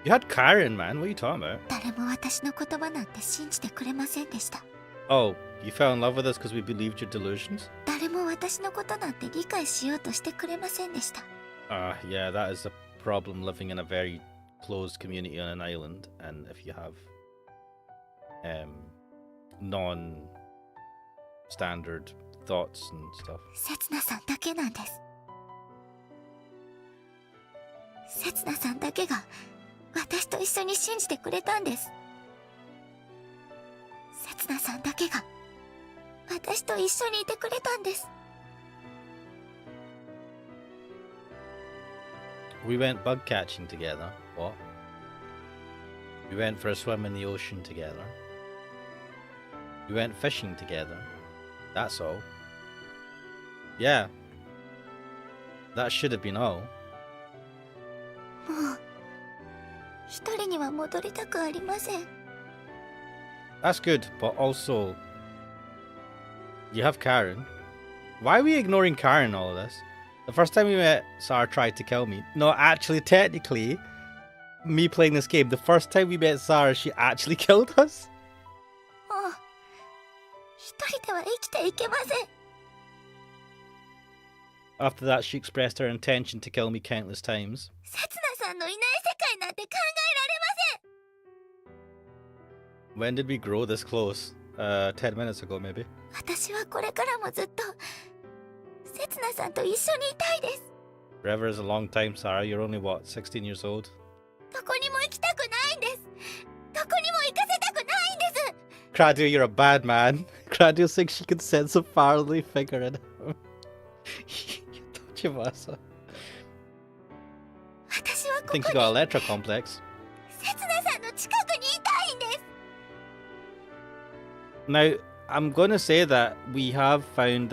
You had Karen, man. What are you talking about? 誰も私の言葉なんて信じてくれませんでした。 Oh, you fell in love with us because we believed your delusions? 誰も私のことなんて理解しようとしてくれませんでした。 Yeah, that is a problem living in a very closed community on an island. And if you have non-standard thoughts and stuff. せつなさんだけなんです。せつなさんだけが私と一緒に信じてくれたんです。せつなさんだけが私と一緒にいてくれたんです。We went bug catching together. What? We went for a swim in the ocean together. We went fishing together. That's all. Yeah. That should have been all. もう一人には戻りたくありません。That's good, but also you have Karen. Why are we ignoring Karen in all of this? The first time we met, Sarah tried to kill me. No, actually, technically, me playing this game, the first time we met Sarah, she actually killed us. もう一人では生きていけません。After that, she expressed her intention to kill me countless times. せつなさんのいない世界なんて考えられません。 When did we grow this close? 10 minutes ago, maybe. 私はこれからもずっとせつなさんと一緒にいたいです。 Forever is a long time, Sarah. You're only, what, 16 years old? どこにも行きたくないんです。どこにも行かせたくないんです。 Kradio, you're a bad man. Kradio thinks she can sense a fatherly figure in him. Don't you, Masa? 私はここ Think に you got a Electra complex. せつなさんの近くにいたいんです。 Now, I'm going to say that we have found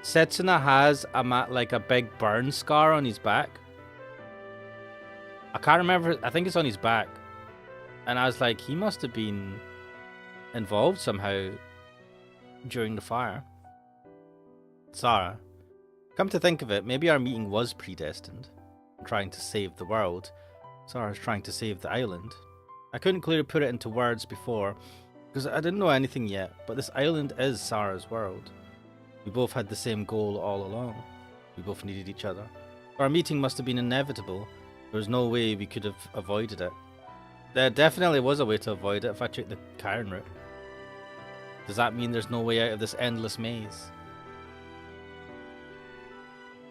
Setsuna has like a big burn scar on his back. I can't remember. I think it's on his back. And I was like, he must have been involved somehow during the fire. Sarah, come to think of it, maybe our meeting was predestined. Trying to save the world. Sarah's trying to save the island. I couldn't clearly put it into words before, because I didn't know anything yet, but this island is Sarah's world. We both had the same goal all along. We both needed each other. Our meeting must have been inevitable. There was no way we could have avoided it. There definitely was a way to avoid it if I took the Karen route. Does that mean there's no way out of this endless maze?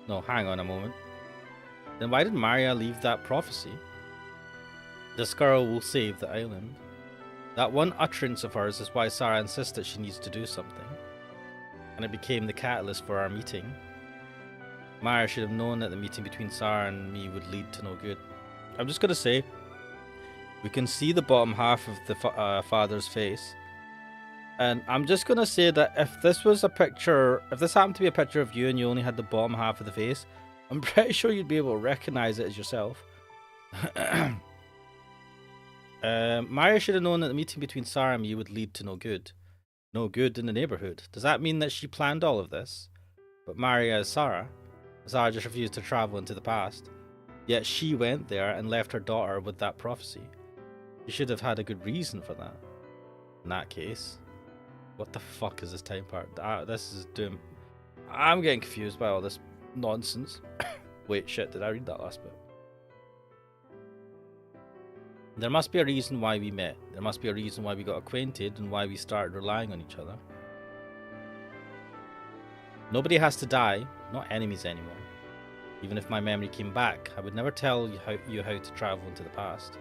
No, hang on a moment. Then why did Maria leave that prophecy? This girl will save the island. That one utterance of hers is why Sarah insists that she needs to do something. And it became the catalyst for our meeting. Maria should have known that the meeting between Sarah and me would lead to no good. I'm just going to say, we can see the bottom half of the father's face. And I'm just going to say that if this was a picture, if this happened to be a picture of you and you only had the bottom half of the face, I'm pretty sure you'd be able to recognize it as yourself. Maria should have known that the meeting between Sarah and me would lead to no good. No good in the neighborhood. Does that mean that she planned all of this? But Maria is Sarah. Sarah just refused to travel into the past. Yet she went there and left her daughter with that prophecy. She should have had a good reason for that. In that case, what the fuck is this time part? This is doing... I'm getting confused by all this nonsense. Wait, shit, did I read that last bit? There must be a reason why we met. There must be a reason why we got acquainted and why we started relying on each other. Nobody has to die, not enemies anymore. Even if my memory came back, I would never tell you how to travel into the past.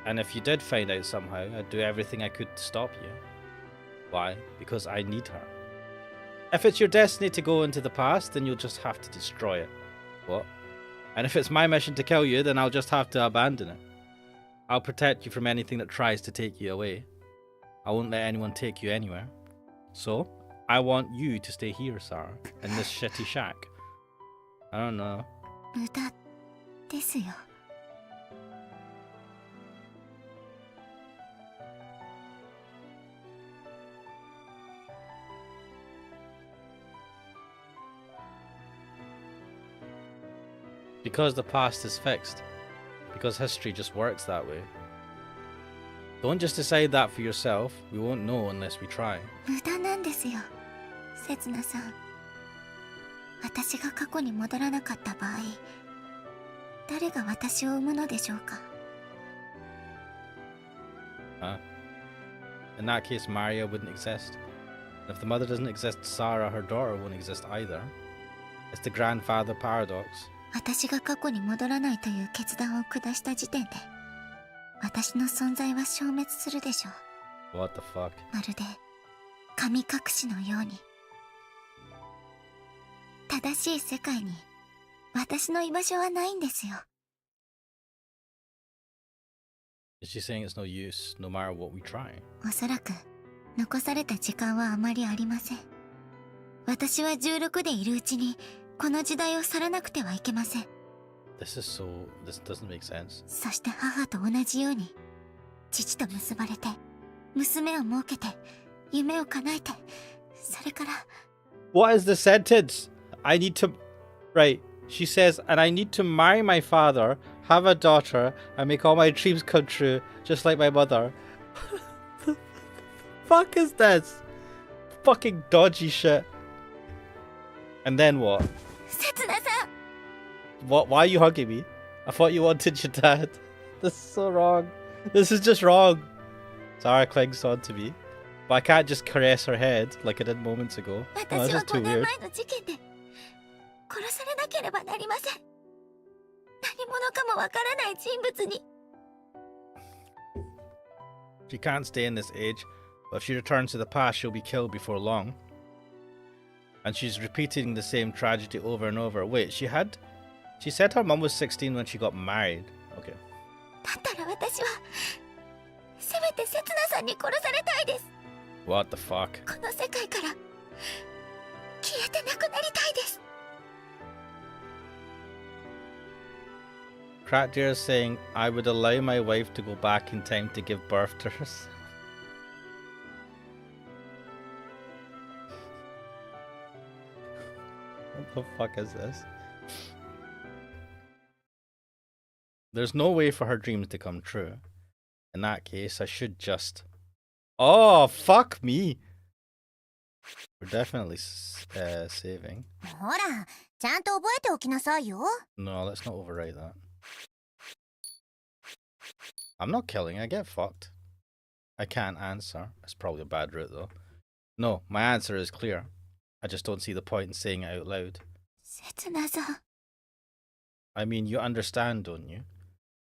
And if you did find out somehow, I'd do everything I could to stop you. Why? Because I need her. If it's your destiny to go into the past, then you'll just have to destroy it. What? And if it's my mission to kill you, then I'll just have to abandon it. I'll protect you from anything that tries to take you away. I won't let anyone take you anywhere. So, I want you to stay here, Sarah, in this shitty shack. I don't know. 無駄ですよ。Because the past is fixed. Because history just works that way. Don't just decide that for yourself. We won't know unless we try. 無駄なんですよ、せつなさん。私が過去に戻らなかった場合、誰が私を産むのでしょうか。Huh? In that case, Maria wouldn't exist. If the mother doesn't exist, Sarah, her daughter, won't exist either. It's the grandfather paradox. 私が過去に戻らないという決断を下した時点で、私の存在は消滅するでしょう。What the fuck? まるで神隠しのように。正しい世界に私の居場所はないんですよ。Is she saying it's no use, no matter what we try? おそらく残された時間はあまりありません。私は16でいるうちにこの時代を去らなくてはいけません。This doesn't make sense. そして母と同じように父と結ばれて娘を設けて夢を叶えて、それから What is the sentence? I need to... Right. She says, and I need to marry my father, have a daughter, and make all my dreams come true, just like my mother. The fuck is this? Fucking dodgy shit. And then what? 刹那さん。 What? Why are you hugging me? I thought you wanted your dad. This is so wrong. This is just wrong. Sarah clings on to me, but I can't just caress her head like I did moments ago. Oh, 私 this は is too 5年 weird. 前の事件で殺されなければなりません。何者かもわからない人物に。 She can't stay in this age, but if she returns to the past, she'll be killed before long. And she's repeating the same tragedy over and over. Wait, she said her mum was 16 when she got married. Okay. だったら私はせめて刹那さんに殺されたいです。 What the fuck? この世界から消えてなくなりたいです。 Crackdeer is saying, I would allow my wife to go back in time to give birth to her son. What the fuck is this? There's no way for her dreams to come true. In that case, I should just... Oh, fuck me! We're definitely saving. ほら、ちゃんと覚えておきなさいよ。 No, let's not overwrite that. I'm not killing, I get fucked. I can't answer. It's probably a bad route though. No, my answer is clear. I just don't see the point in saying it out loud. 刹那さん。 I mean, you understand, don't you?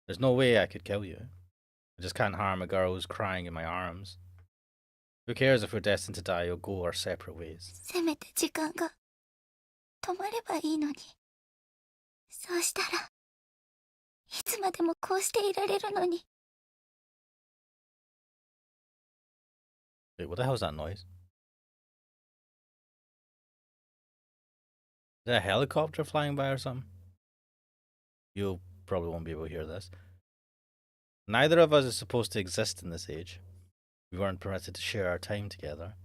There's no way I could kill you. I just can't harm a girl who's crying in my arms. Who cares if we're destined to die or go our separate ways? せめて時間が止まればいいのに。そうしたらいつまでもこうしていられるのに。 Wait, what the hell is that noise? Is that a helicopter flying by or something? You probably won't be able to hear this. Neither of us is supposed to exist in this age. We weren't permitted to share our time together.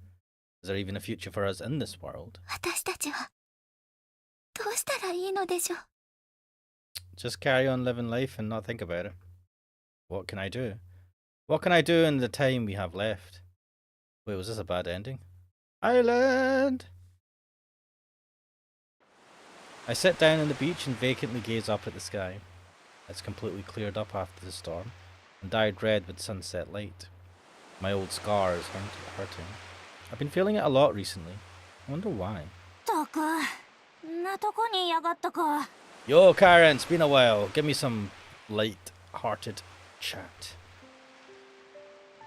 Is there even a future for us in this world? 私たちはどうしたらいいのでしょう。 Just carry on living life and not think about it. What can I do? What can I do in the time we have left? Wait, was this a bad ending? Island! I sit down on the beach and vacantly gaze up at the sky. It's completely cleared up after the storm and dyed red with sunset light. My old scar is hurting. I've been feeling it a lot recently. I wonder why. ったく、んなとこにいやがったか。 Yo, Karen, it's been a while. Give me some light-hearted chat.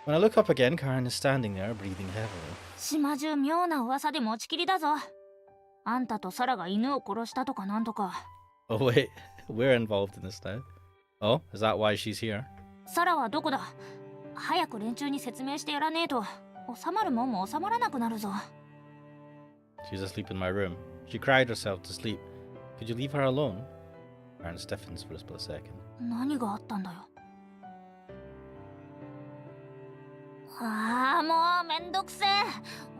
When I look up again, Karen is standing there, breathing heavily. 島中妙な噂で持ちきりだぞ。あんたとサラが犬を殺したとかなんとか。 Oh wait, we're involved in this now. Oh, is that why she's here? サラはどこだ？早く連中に説明してやらねえと収まるもんも収まらなくなるぞ。 She's asleep in my room. She cried herself to sleep. Could you leave her alone? Karen stiffens for a split second. 何があったんだよ。ああ、もうめんどくせえ。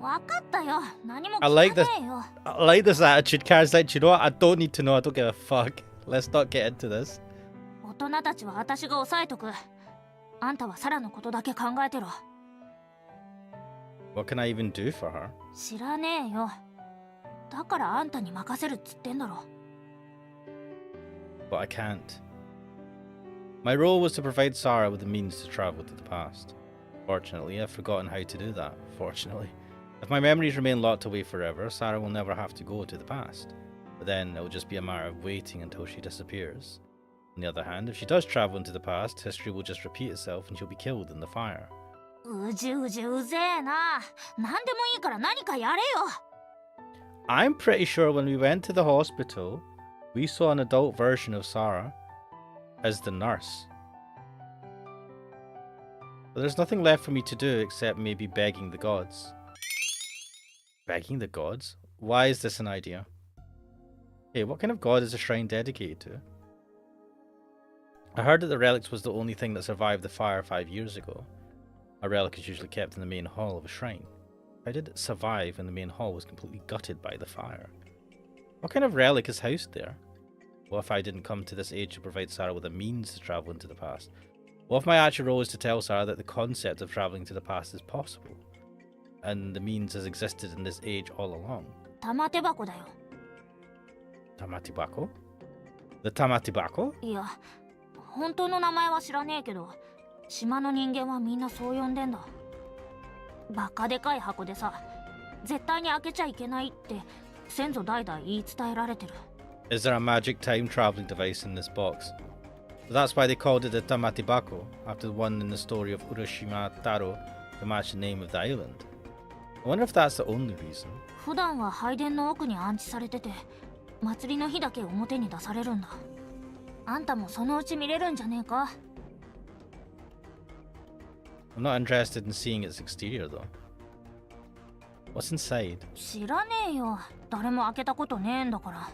わかったよ。何も聞かねえよ。I like this attitude. Karen's like, you know what? I don't need to know. I don't give a fuck. Let's not get into this. 大人たちは私が抑えとく。あんたはサラのことだけ考えてろ。 What can I even do for her? 知らねえよ。だからあんたに任せるっつってんだろ。 But I can't. My role was to provide Sarah with the means to travel to the past. Fortunately, I've forgotten how to do that, fortunately. If my memories remain locked away forever, Sarah will never have to go to the past. But then it will just be a matter of waiting until she disappears. On the other hand, if she does travel into the past, history will just repeat itself and she'll be killed in the fire. うじうじうぜえな。何でもいいから何かやれよ。I'm pretty sure when we went to the hospital, we saw an adult version of Sarah as the nurse. But there's nothing left for me to do except maybe begging the gods. Begging the gods? Why is this an idea? Hey, what kind of god is the shrine dedicated to? I heard that the relics was the only thing that survived the fire 5 years ago. A relic is usually kept in the main hall of a shrine. How did it survive when the main hall was completely gutted by the fire? What kind of relic is housed there? What if I didn't come to this age to provide Sarah with a means to travel into the past? What if my actual role is to tell Sarah that the concept of travelling to the past is possible? And the means has existed in this age all along? 玉手箱だよ。 Tamatibako? The Tamatibako? いや、本当の名前は知らねえけど、島の人間はみんなそう呼んでんだ。バカでかい箱でさ、絶対に開けちゃいけないって先祖代々言い伝えられてる。Is there a magic time traveling device in this box? So that's why they called it the Tamatibako, after the one in the story of Urashima Taro, to match the name of the island. I wonder if that's the only reason. 普段は拝殿の奥に安置されてて、祭りの日だけ表に出されるんだ。あんたもそのうち見れるんじゃねえか？ I'm not interested in seeing its exterior though. What's inside? 知らねえよ。誰も開けたことねえんだから。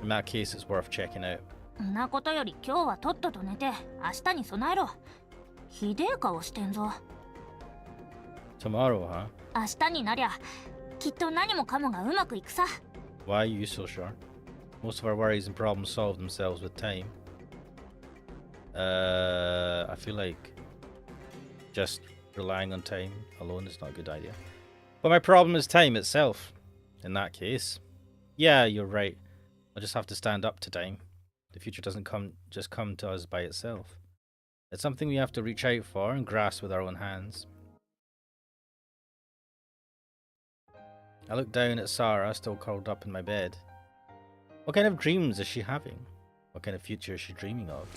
In that case, it's worth checking out. んなことより今日はとっとと寝て明日に備えろ。ひでえ顔してんぞ。 Tomorrow, huh? 明日になりゃきっと何もかもがうまくいくさ。 Why are you so sure? Most of our worries and problems solve themselves with time. I feel like just relying on time alone is not a good idea. But my problem is time itself. In that case, yeah, you're right. I'll just have to stand up to time. The future doesn't just come to us by itself. It's something we have to reach out for and grasp with our own hands. I look down at Sarah, still curled up in my bed. What kind of dreams is she having? What kind of future is she dreaming of?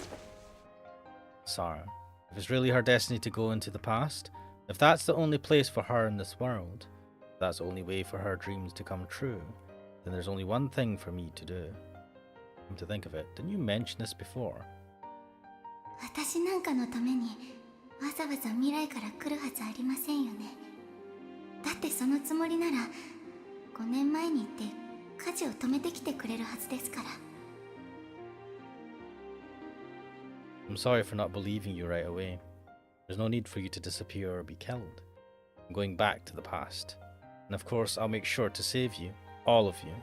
Sarah, if it's really her destiny to go into the past, if that's the only place for her in this world, if that's the only way for her dreams to come true, then there's only one thing for me to do. Come to think of it, didn't you mention this before? 私なんかのためにわざわざ未来から来るはずありませんよね。だってそのつもりなら5年前に行って火事を止めてきてくれるはずですから。 I'm sorry for not believing you right away. There's no need for you to disappear or be killed. I'm going back to the past. And of course, I'll make sure to save you. All of you.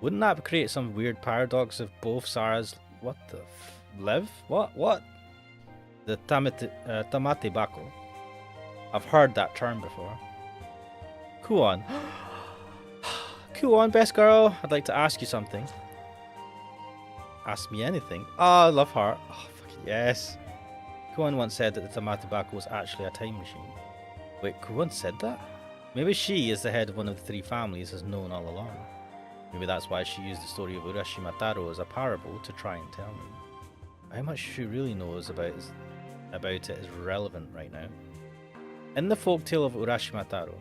Wouldn't that create some weird paradox if both Sarahs... What the live? What? The Tamatibako. I've heard that term before. Kuon. Kuon, best girl. I'd like to ask you something. Ask me anything. Oh, I love her. Oh, fucking yes. Kuon once said that the Tamatibako was actually a time machine. Wait, Kuon said that? Maybe she, as the head of one of the three families, has known all along. Maybe that's why she used the story of Urashima Taro as a parable to try and tell me. How much she really knows about it is relevant right now. In the folktale of Urashima Taro,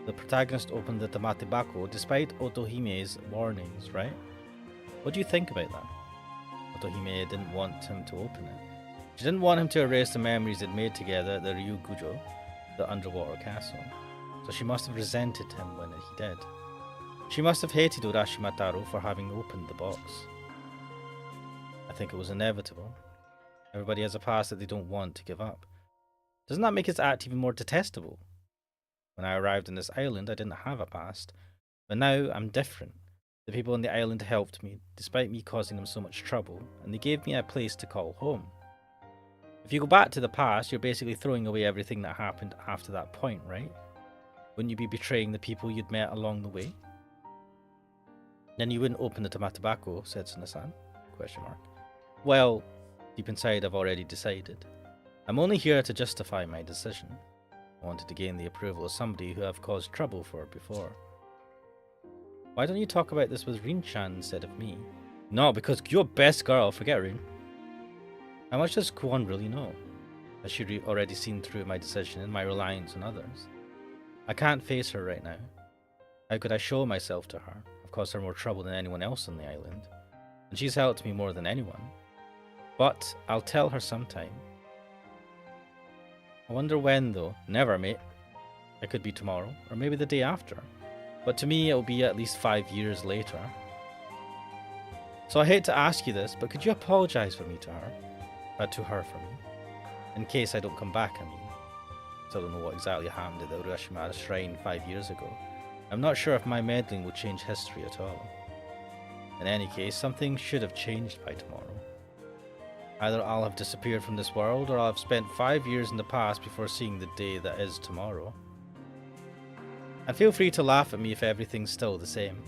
the protagonist opened the Tamatibako despite Otohime's warnings, right? What do you think about that? Otohime didn't want him to open it. She didn't want him to erase the memories they'd made together at the Ryugujo, the underwater castle. So she must have resented him when he did. She must have hated Urashima Taro for having opened the box. I think it was inevitable. Everybody has a past that they don't want to give up. Doesn't that make his act even more detestable? When I arrived on this island, I didn't have a past, but now I'm different. The people on the island helped me, despite me causing them so much trouble, and they gave me a place to call home. If you go back to the past, you're basically throwing away everything that happened after that point, right? Wouldn't you be betraying the people you'd met along the way? Then you wouldn't open the Tamatibako, said Suna-san, ? Well, deep inside I've already decided. I'm only here to justify my decision. I wanted to gain the approval of somebody who I've caused trouble for before. Why don't you talk about this with Rin-chan instead of me? No, because you're best girl, forget Rin. How much does Kwon really know? Has she already seen through my decision and my reliance on others? I can't face her right now. How could I show myself to her? I've caused her more trouble than anyone else on the island, and she's helped me more than anyone. But I'll tell her sometime. I wonder when though. Never, mate. It could be tomorrow, or maybe the day after. But to me, it'll be at least 5 years later. So I hate to ask you this, but could you apologize for me to her? To her for me. In case I don't come back, I mean. Still don't know what exactly happened at the Urashima Shrine 5 years ago. I'm not sure if my meddling will change history at all. In any case, something should have changed by tomorrow. Either I'll have disappeared from this world, or I'll have spent 5 years in the past before seeing the day that is tomorrow. And feel free to laugh at me if everything's still the same.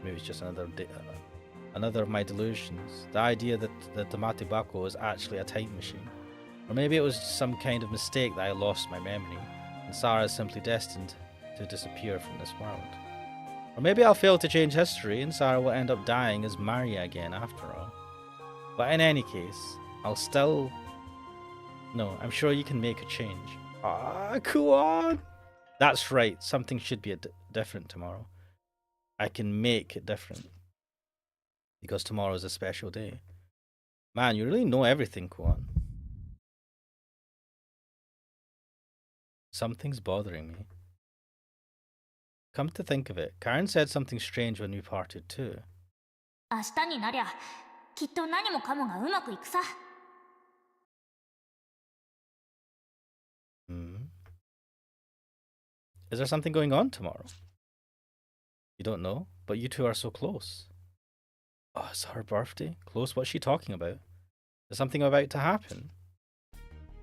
Maybe it's just another of my delusions. The idea that the Tamate Bako is actually a time machine. Or maybe it was some kind of mistake that I lost my memory, and Sarah is simply destined to disappear from this world. Or maybe I'll fail to change history, and Sarah will end up dying as Maria again after all. But in any case, I'll still... No, I'm sure you can make a change. Ah, go on! That's right, something should be different tomorrow. I can make it different. Because tomorrow is a special day. Man, you really know everything, Kwon. Something's bothering me. Come to think of it, Karen said something strange when we parted too. 明日になりゃきっと何もかもがうまくいくさ。 Is there something going on tomorrow? You don't know, but you two are so close. Oh, it's her birthday? Close? What's she talking about? Is something about to happen?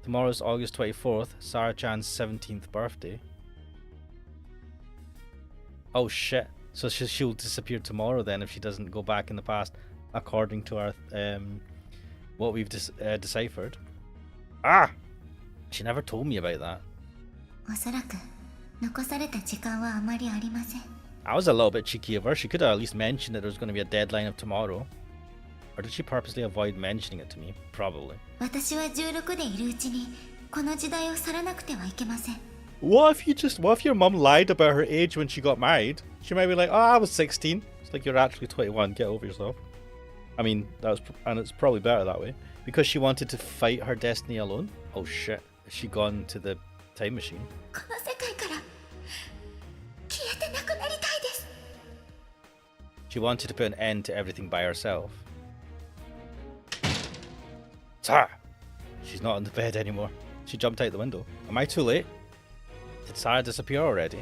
Tomorrow's August 24th, Sarah-chan's 17th birthday. Oh shit. So she'll disappear tomorrow then if she doesn't go back in the past according to our what we've deciphered. Ah! She never told me about that. おそらく残された時間はあまりありません。 I was a little bit cheeky of her. She could have at least mentioned that there was going to be a deadline of tomorrow. Or did she purposely avoid mentioning it to me? Probably. 私は16でいるうちにこの時代を去らなくてはいけません。 What if your mum lied about her age when she got married? She might be like, oh, I was 16. It's like, you're actually 21. Get over yourself. I mean, and it's probably better that way. Because she wanted to fight her destiny alone? Oh shit. Has she gone to the time machine? この世界から消えてなくなりたいです。 She wanted to put an end to everything by herself. Sarah! She's not in the bed anymore. She jumped out the window. Am I too late? Did Sarah disappear already?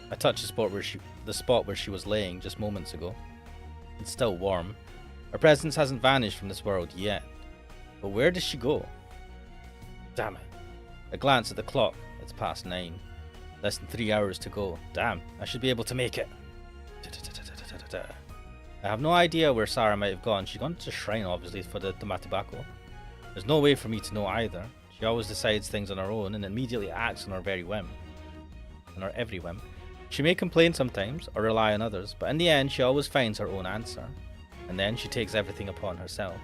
I touched the spot where she was laying just moments ago. It's still warm. Her presence hasn't vanished from this world yet. But where does she go? Damn it. A glance at the clock. It's past 9. Less than 3 hours to go. Damn, I should be able to make it. I have no idea where Sarah might have gone. She's gone to the shrine, obviously, for the Tamate Bako. There's no way for me to know either. She always decides things on her own and immediately acts on her very whim. On her every whim. She may complain sometimes, or rely on others, but in the end she always finds her own answer. And then she takes everything upon herself.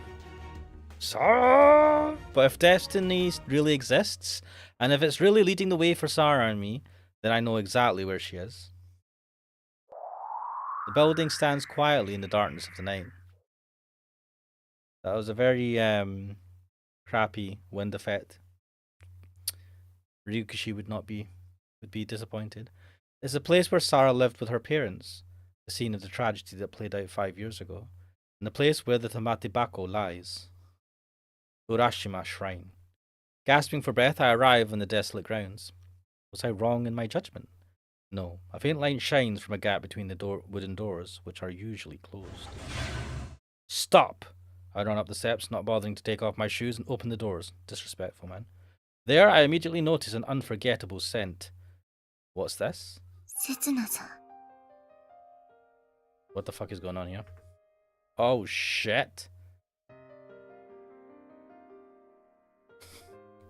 Sarah! But if destiny really exists, and if it's really leading the way for Sarah and me, then I know exactly where she is. The building stands quietly in the darkness of the night. That was a very crappy wind effect. Ryukishi would be disappointed. It's a place where Sarah lived with her parents, the scene of the tragedy that played out 5 years ago, and the place where the Tamate Bako lies. Urashima Shrine. Gasping for breath, I arrive on the desolate grounds. Was I wrong in my judgment? No. A faint light shines from a gap between the wooden doors, which are usually closed. Stop! I run up the steps, not bothering to take off my shoes, and open the doors. Disrespectful, man. There, I immediately notice an unforgettable scent. What's this? 刹那さん。 What the fuck is going on here? Oh, shit.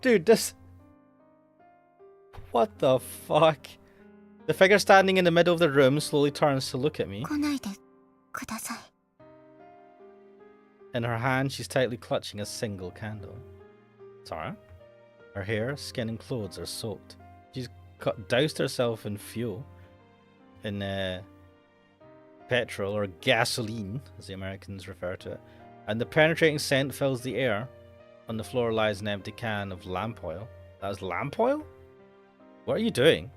Dude, this. What the fuck? The figure standing in the middle of the room slowly turns to look at me. 来ないでください。 In her hand, she's tightly clutching a single candle. Sarah? Her hair, skin, and clothes are soaked. She's doused herself in fuel. In petrol, or gasoline, as the Americans refer to it. And the penetrating scent fills the air. On the floor lies an empty can of lamp oil. That was lamp oil? What are you doing?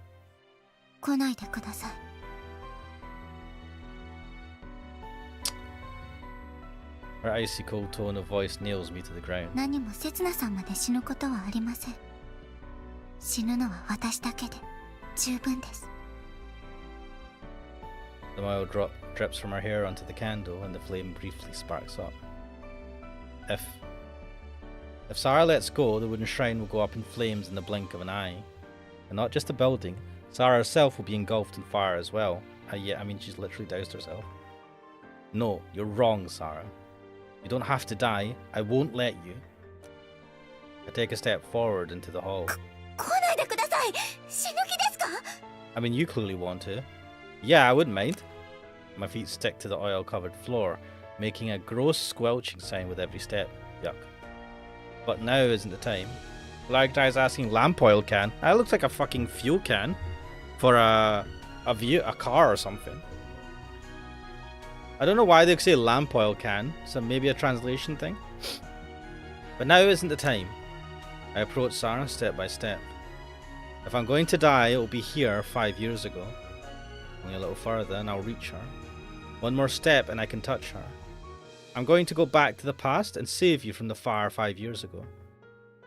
来ないでください。 Her icy cold tone of voice nails me to the ground. 何も刹那さんまで死ぬことはありません。死ぬのは私だけで十分です。 The oil drips from her hair onto the candle and the flame briefly sparks up. If Sarah lets go, the wooden shrine will go up in flames in the blink of an eye. And not just the building, Sarah herself will be engulfed in fire as well. Yeah, I mean, she's literally doused herself. No, you're wrong, Sarah. You don't have to die. I won't let you. I take a step forward into the hall. 来ないでください。死ぬ気ですか？ I mean, you clearly want to. Yeah, I wouldn't mind. My feet stick to the oil-covered floor, making a gross squelching sound with every step. Yuck. But now isn't the time. Like guy's asking lamp oil can. That looks like a fucking fuel can for a car or something. I don't know why they say lamp oil can, so maybe a translation thing. But now isn't the time. I approach Sarah step by step. If I'm going to die, it will be here 5 years ago. Only a little further and I'll reach her. One more step and I can touch her. I'm going to go back to the past and save you from the fire 5 years ago.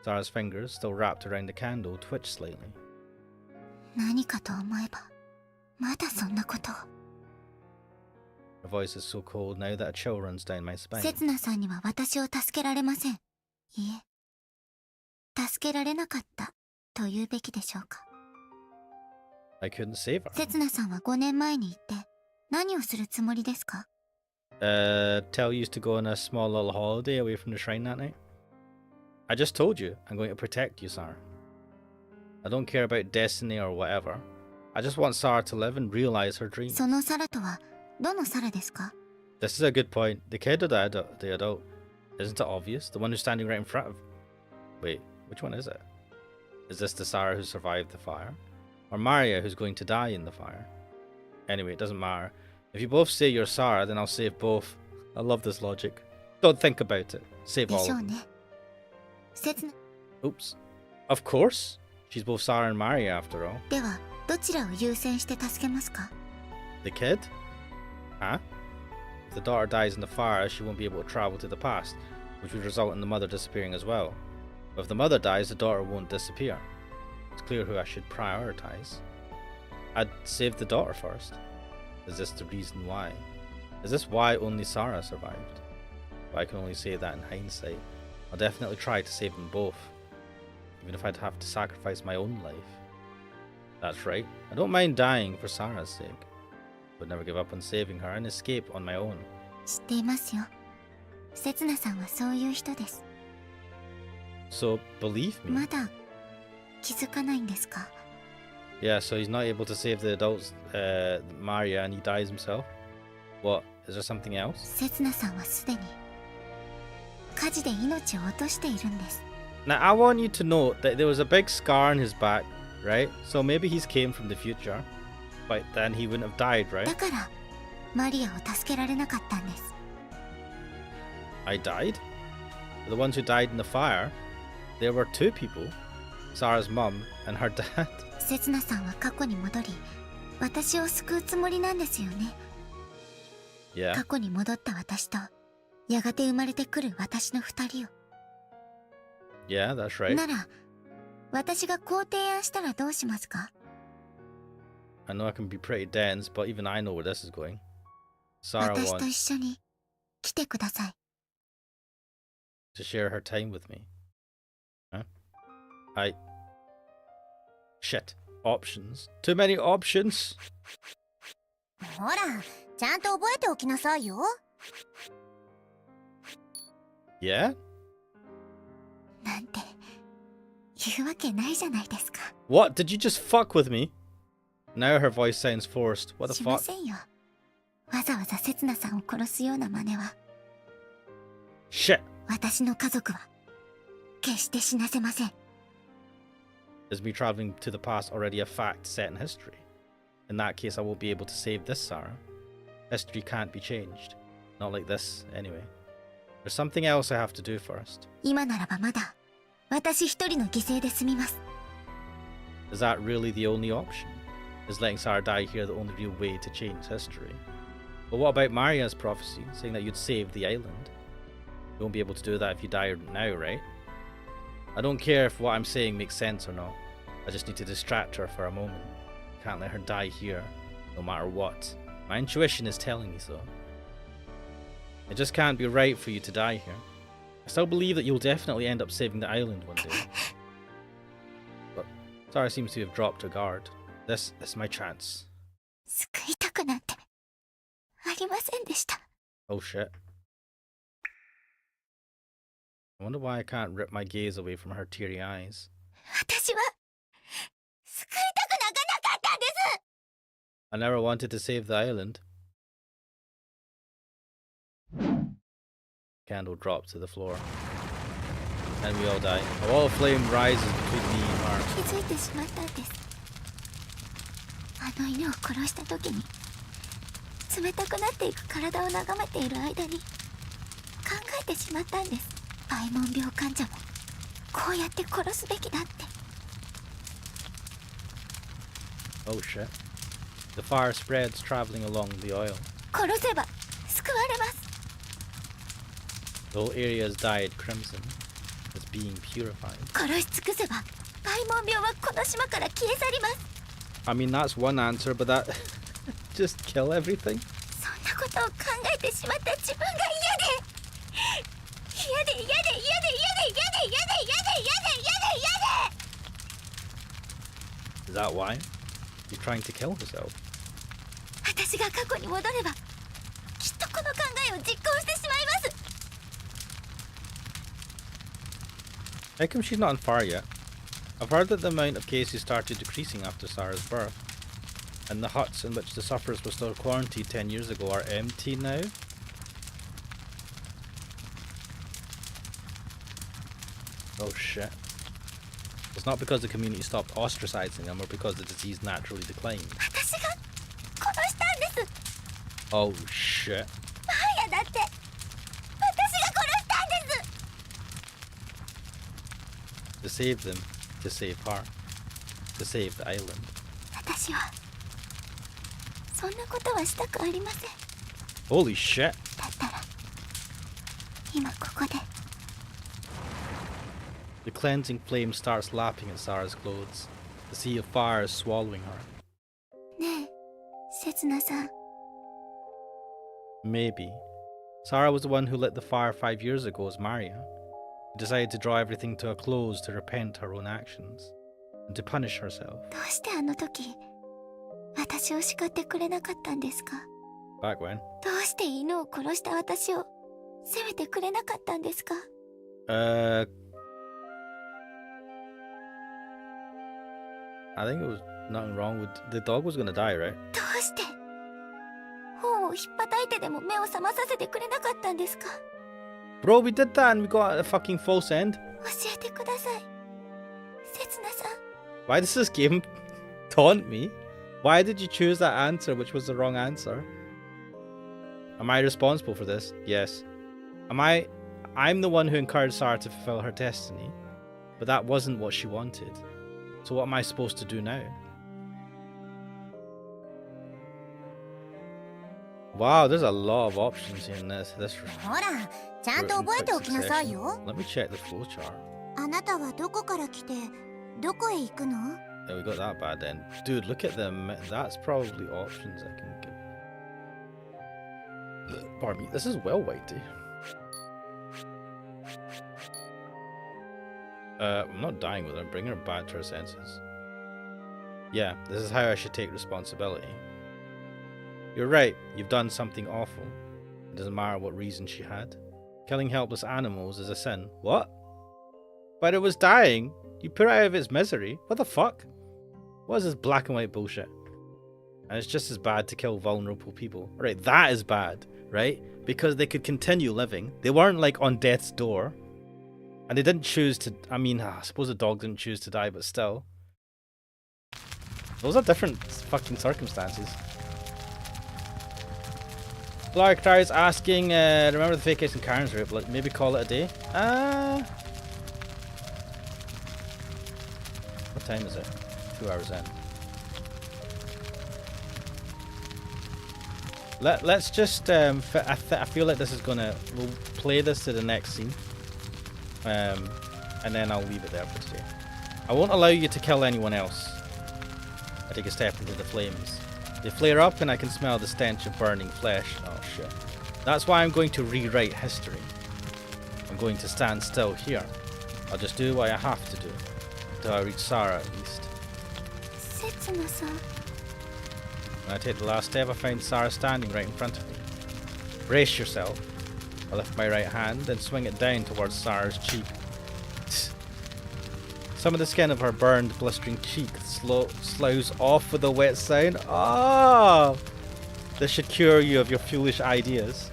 Sarah's fingers, still wrapped around the candle, twitch slightly. 何かと思えばまだそんなことを。 Her voice is so cold now that a chill runs down my spine. 刹那さんには私を助けられません。いえ、助けられなかったと言うべきでしょうか。 I couldn't save her. 刹那さんは5年前に行って何をするつもりですか？ Tell you to go on a small little holiday away from the shrine that night. I just told you, I'm going to protect you, Sarah. I don't care about destiny or whatever. I just want Sarah to live and realize her dreams. そのサラとはどのサラですか？ This is a good point. The kid or the adult? Isn't it obvious? The one who's standing right in front of... Wait, which one is it? Is this the Sarah who survived the fire? Or Maria who's going to die in the fire? Anyway, it doesn't matter. If you both say you're Sarah, then I'll save both. I love this logic. Don't think about it. Save で all しょ of う them. ね。刹那 Oops. Of course. She's both Sarah and Maria after all. ではどちらを優先して助けますか？ The kid? Huh? If the daughter dies in the fire, she won't be able to travel to the past, which would result in the mother disappearing as well. But if the mother dies, the daughter won't disappear. It's clear who I should prioritize. I'd save the daughter first. Is this the reason why? Is this why only Sarah survived? But I can only say that in hindsight. I'll definitely try to save them both, even if I'd have to sacrifice my own life. That's right, I don't mind dying for Sarah's sake, but never give up on saving her and escape on my own. 知っていますよ。刹那さんはそういう人です。 So, believe me. まだ気づかないんですか？ Yeah, so he's not able to save the adults, Maria, and he dies himself? What, is there something else? 刹那さんはすでに火事で命を落としているんです。 Now, I want you to note that there was a big scar on his back, right? So maybe he's came from the future, but then he wouldn't have died, right? だからマリアを助けられなかったんです。 I died? The ones who died in the fire? There were two people. Sarah's mum and her dad. 刹那さんは過去に戻り私を救うつもりなんですよね。 Yeah. 過去に戻った私とやがて生まれてくる私の二人を。 Yeah, that's right. なら私がこう提案したらどうしますか？ I know I can be pretty dense, but even I know where this is going. Sarah 私と wants 一緒に来てください。 to share her time with me. Huh? Shit. Options. Too many options. ほら、ちゃんと覚えておきなさいよ。 Yeah? なんて言うわけないじゃないですか。 What? Did you just fuck with me? Now her voice sounds forced. What the しま fuck? せんよ。わざわざ刹那さんを殺すような真似は。 Shit. 私の家族は決して死なせません。 Is me traveling to the past already a fact set in history? In that case, I won't be able to save this Sarah. History can't be changed. Not like this, anyway. There's something else I have to do first. 今ならばまだ私一人の犠牲で済みます。 Is that really the only option? Is letting Sarah die here the only real way to change history? But what about Maria's prophecy, saying that you'd save the island? You won't be able to do that if you die now, right? I don't care if what I'm saying makes sense or not. I just need to distract her for a moment. Can't let her die here, no matter what. My intuition is telling me so. It just can't be right for you to die here. I still believe that you'll definitely end up saving the island one day. But Sarah seems to have dropped her guard. This is my chance. 救いたくなんてありませんでした。 Oh shit. I wonder why I can't rip my gaze away from her teary eyes. 私は救いたくなんかなかったんです。 I never wanted to save the island. Candle drops to the floor. And we all die. A wall of flame rises between me and her. 気づいてしまったんです。あの犬を殺した時に冷たくなっていく体を眺めている間に考えてしまったんです。パイモン病患者もこうやって殺すべきだって。 Oh shit. The fire spreads, traveling along the oil. 殺せば救われます。 The whole area is dyed crimson. It's being purified. 殺し尽くせばパイモン病はこの島から消え去ります。 I mean, that's one answer, but that... just kill everything? そんなことを考えてしまった自分が嫌で嫌で嫌で嫌で嫌で嫌で嫌で嫌で嫌で嫌で嫌で。 Is that why? You're trying to kill herself? 私が過去に戻ればきっとこの考えを実行してしまいます。 How come she's not on fire yet? I've heard that the amount of cases started decreasing after Sarah's birth, and the huts in which the sufferers were still quarantined 10 years ago are empty now? Oh shit. It's not because the community stopped ostracizing them or because the disease naturally declined. 私が殺したんです。 Oh shit. マーヤだって私が殺したんです。 To save them, to save her, to save the island. 私はそんなことはしたくありません。 Holy shit. だったら今ここで。 The cleansing flame starts lapping at Sarah's clothes. The sea of fire is swallowing her. ねえ、刹那さん。 Maybe. Sarah was the one who lit the fire 5 years ago as Maria. Who decided to draw everything to a close to repent her own actions and to punish herself. どうしてあの時私を叱ってくれなかったんですか。 Back when? どうして犬を殺した私を責めてくれなかったんですか。 I think it was nothing wrong with... The dog was gonna die, right? どうして頬をひっぱたいてでも目を覚まさせてくれなかったんですか。 Bro, we did that and we got a fucking false end. 教えてください、刹那さん。 Why does this game taunt me? Why did you choose that answer, which was the wrong answer? Am I responsible for this? Yes. I'm the one who encouraged Sarah to fulfill her destiny, but that wasn't what she wanted. So what am I supposed to do now? Wow, there's a lot of options in this. ほら、ちゃんと覚えておきなさいよ。 Let me check the flowchart. あなたはどこから来てどこへ行くの。 Yeah, we got that bad then. Dude, look at them. That's probably options I can give. Pardon me, this is well weighty. I'm not dying with her, I'm bringing her back to her senses. Yeah, this is how I should take responsibility. You're right, you've done something awful. It doesn't matter what reason she had. Killing helpless animals is a sin. What? But it was dying. You put it out of its misery. What the fuck? What is this black and white bullshit? And it's just as bad to kill vulnerable people. Right, that is bad, right? Because they could continue living. They weren't like on death's door. And they didn't choose to, I mean, I suppose the dog didn't choose to die, but still. Those are different fucking circumstances. Lark tries asking, remember the fake and Karen's rape, like maybe call it a day? What time is it? 2 hours in. Let's just, I feel like this is gonna, we'll play this to the next scene. And then I'll leave it there for today. I won't allow you to kill anyone else. I take a step into the flames. They flare up and I can smell the stench of burning flesh. Oh shit. That's why I'm going to rewrite history. I'm going to stand still here. I'll just do what I have to do. Until I reach Sarah at least. Setsuna-san. When I take the last step, I find Sarah standing right in front of me. Brace yourself. I lift my right hand and swing it down towards Sarah's cheek. Some of the skin of her burned, blistering cheek sloughs off with a wet sound. Ah! This should cure you of your foolish ideas.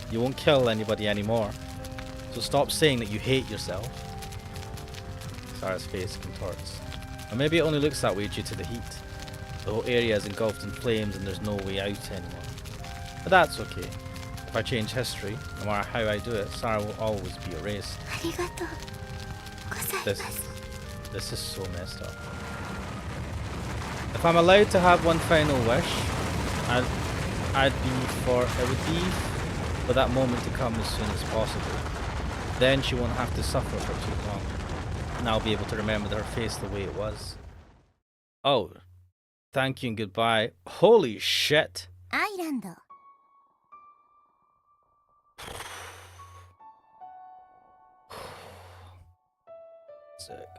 You won't kill anybody anymore. So stop saying that you hate yourself. Sarah's face contorts. Or maybe it only looks that way due to the heat. The whole area is engulfed in flames and there's no way out anymore. But that's okay. If I change history, no matter how I do it, Sarah will always be erased. This is so messed up. If I'm allowed to have one final wish, it would be for that moment to come as soon as possible. Then she won't have to suffer for too long. And I'll be able to remember her face the way it was. Oh, thank you and goodbye. Holy shit. Island. Sick.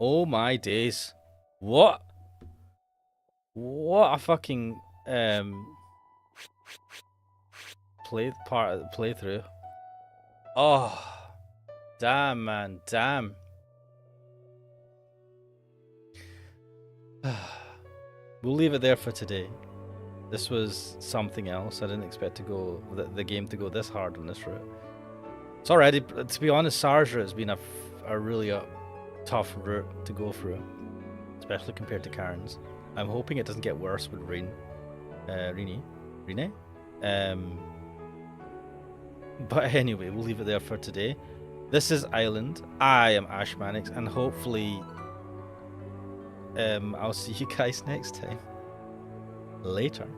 Oh my days. What? What a fucking playthrough. Oh, damn, man, damn. We'll leave it there for today. This was something else. I didn't expect to go the game to go this hard on this route. It's already, to be honest, Sarah's route has been a really tough route to go through, especially compared to Karen's. I'm hoping it doesn't get worse with Rene. But anyway, we'll leave it there for today. This is Island. I am Ashmanix, and hopefully I'll see you guys next time. Later.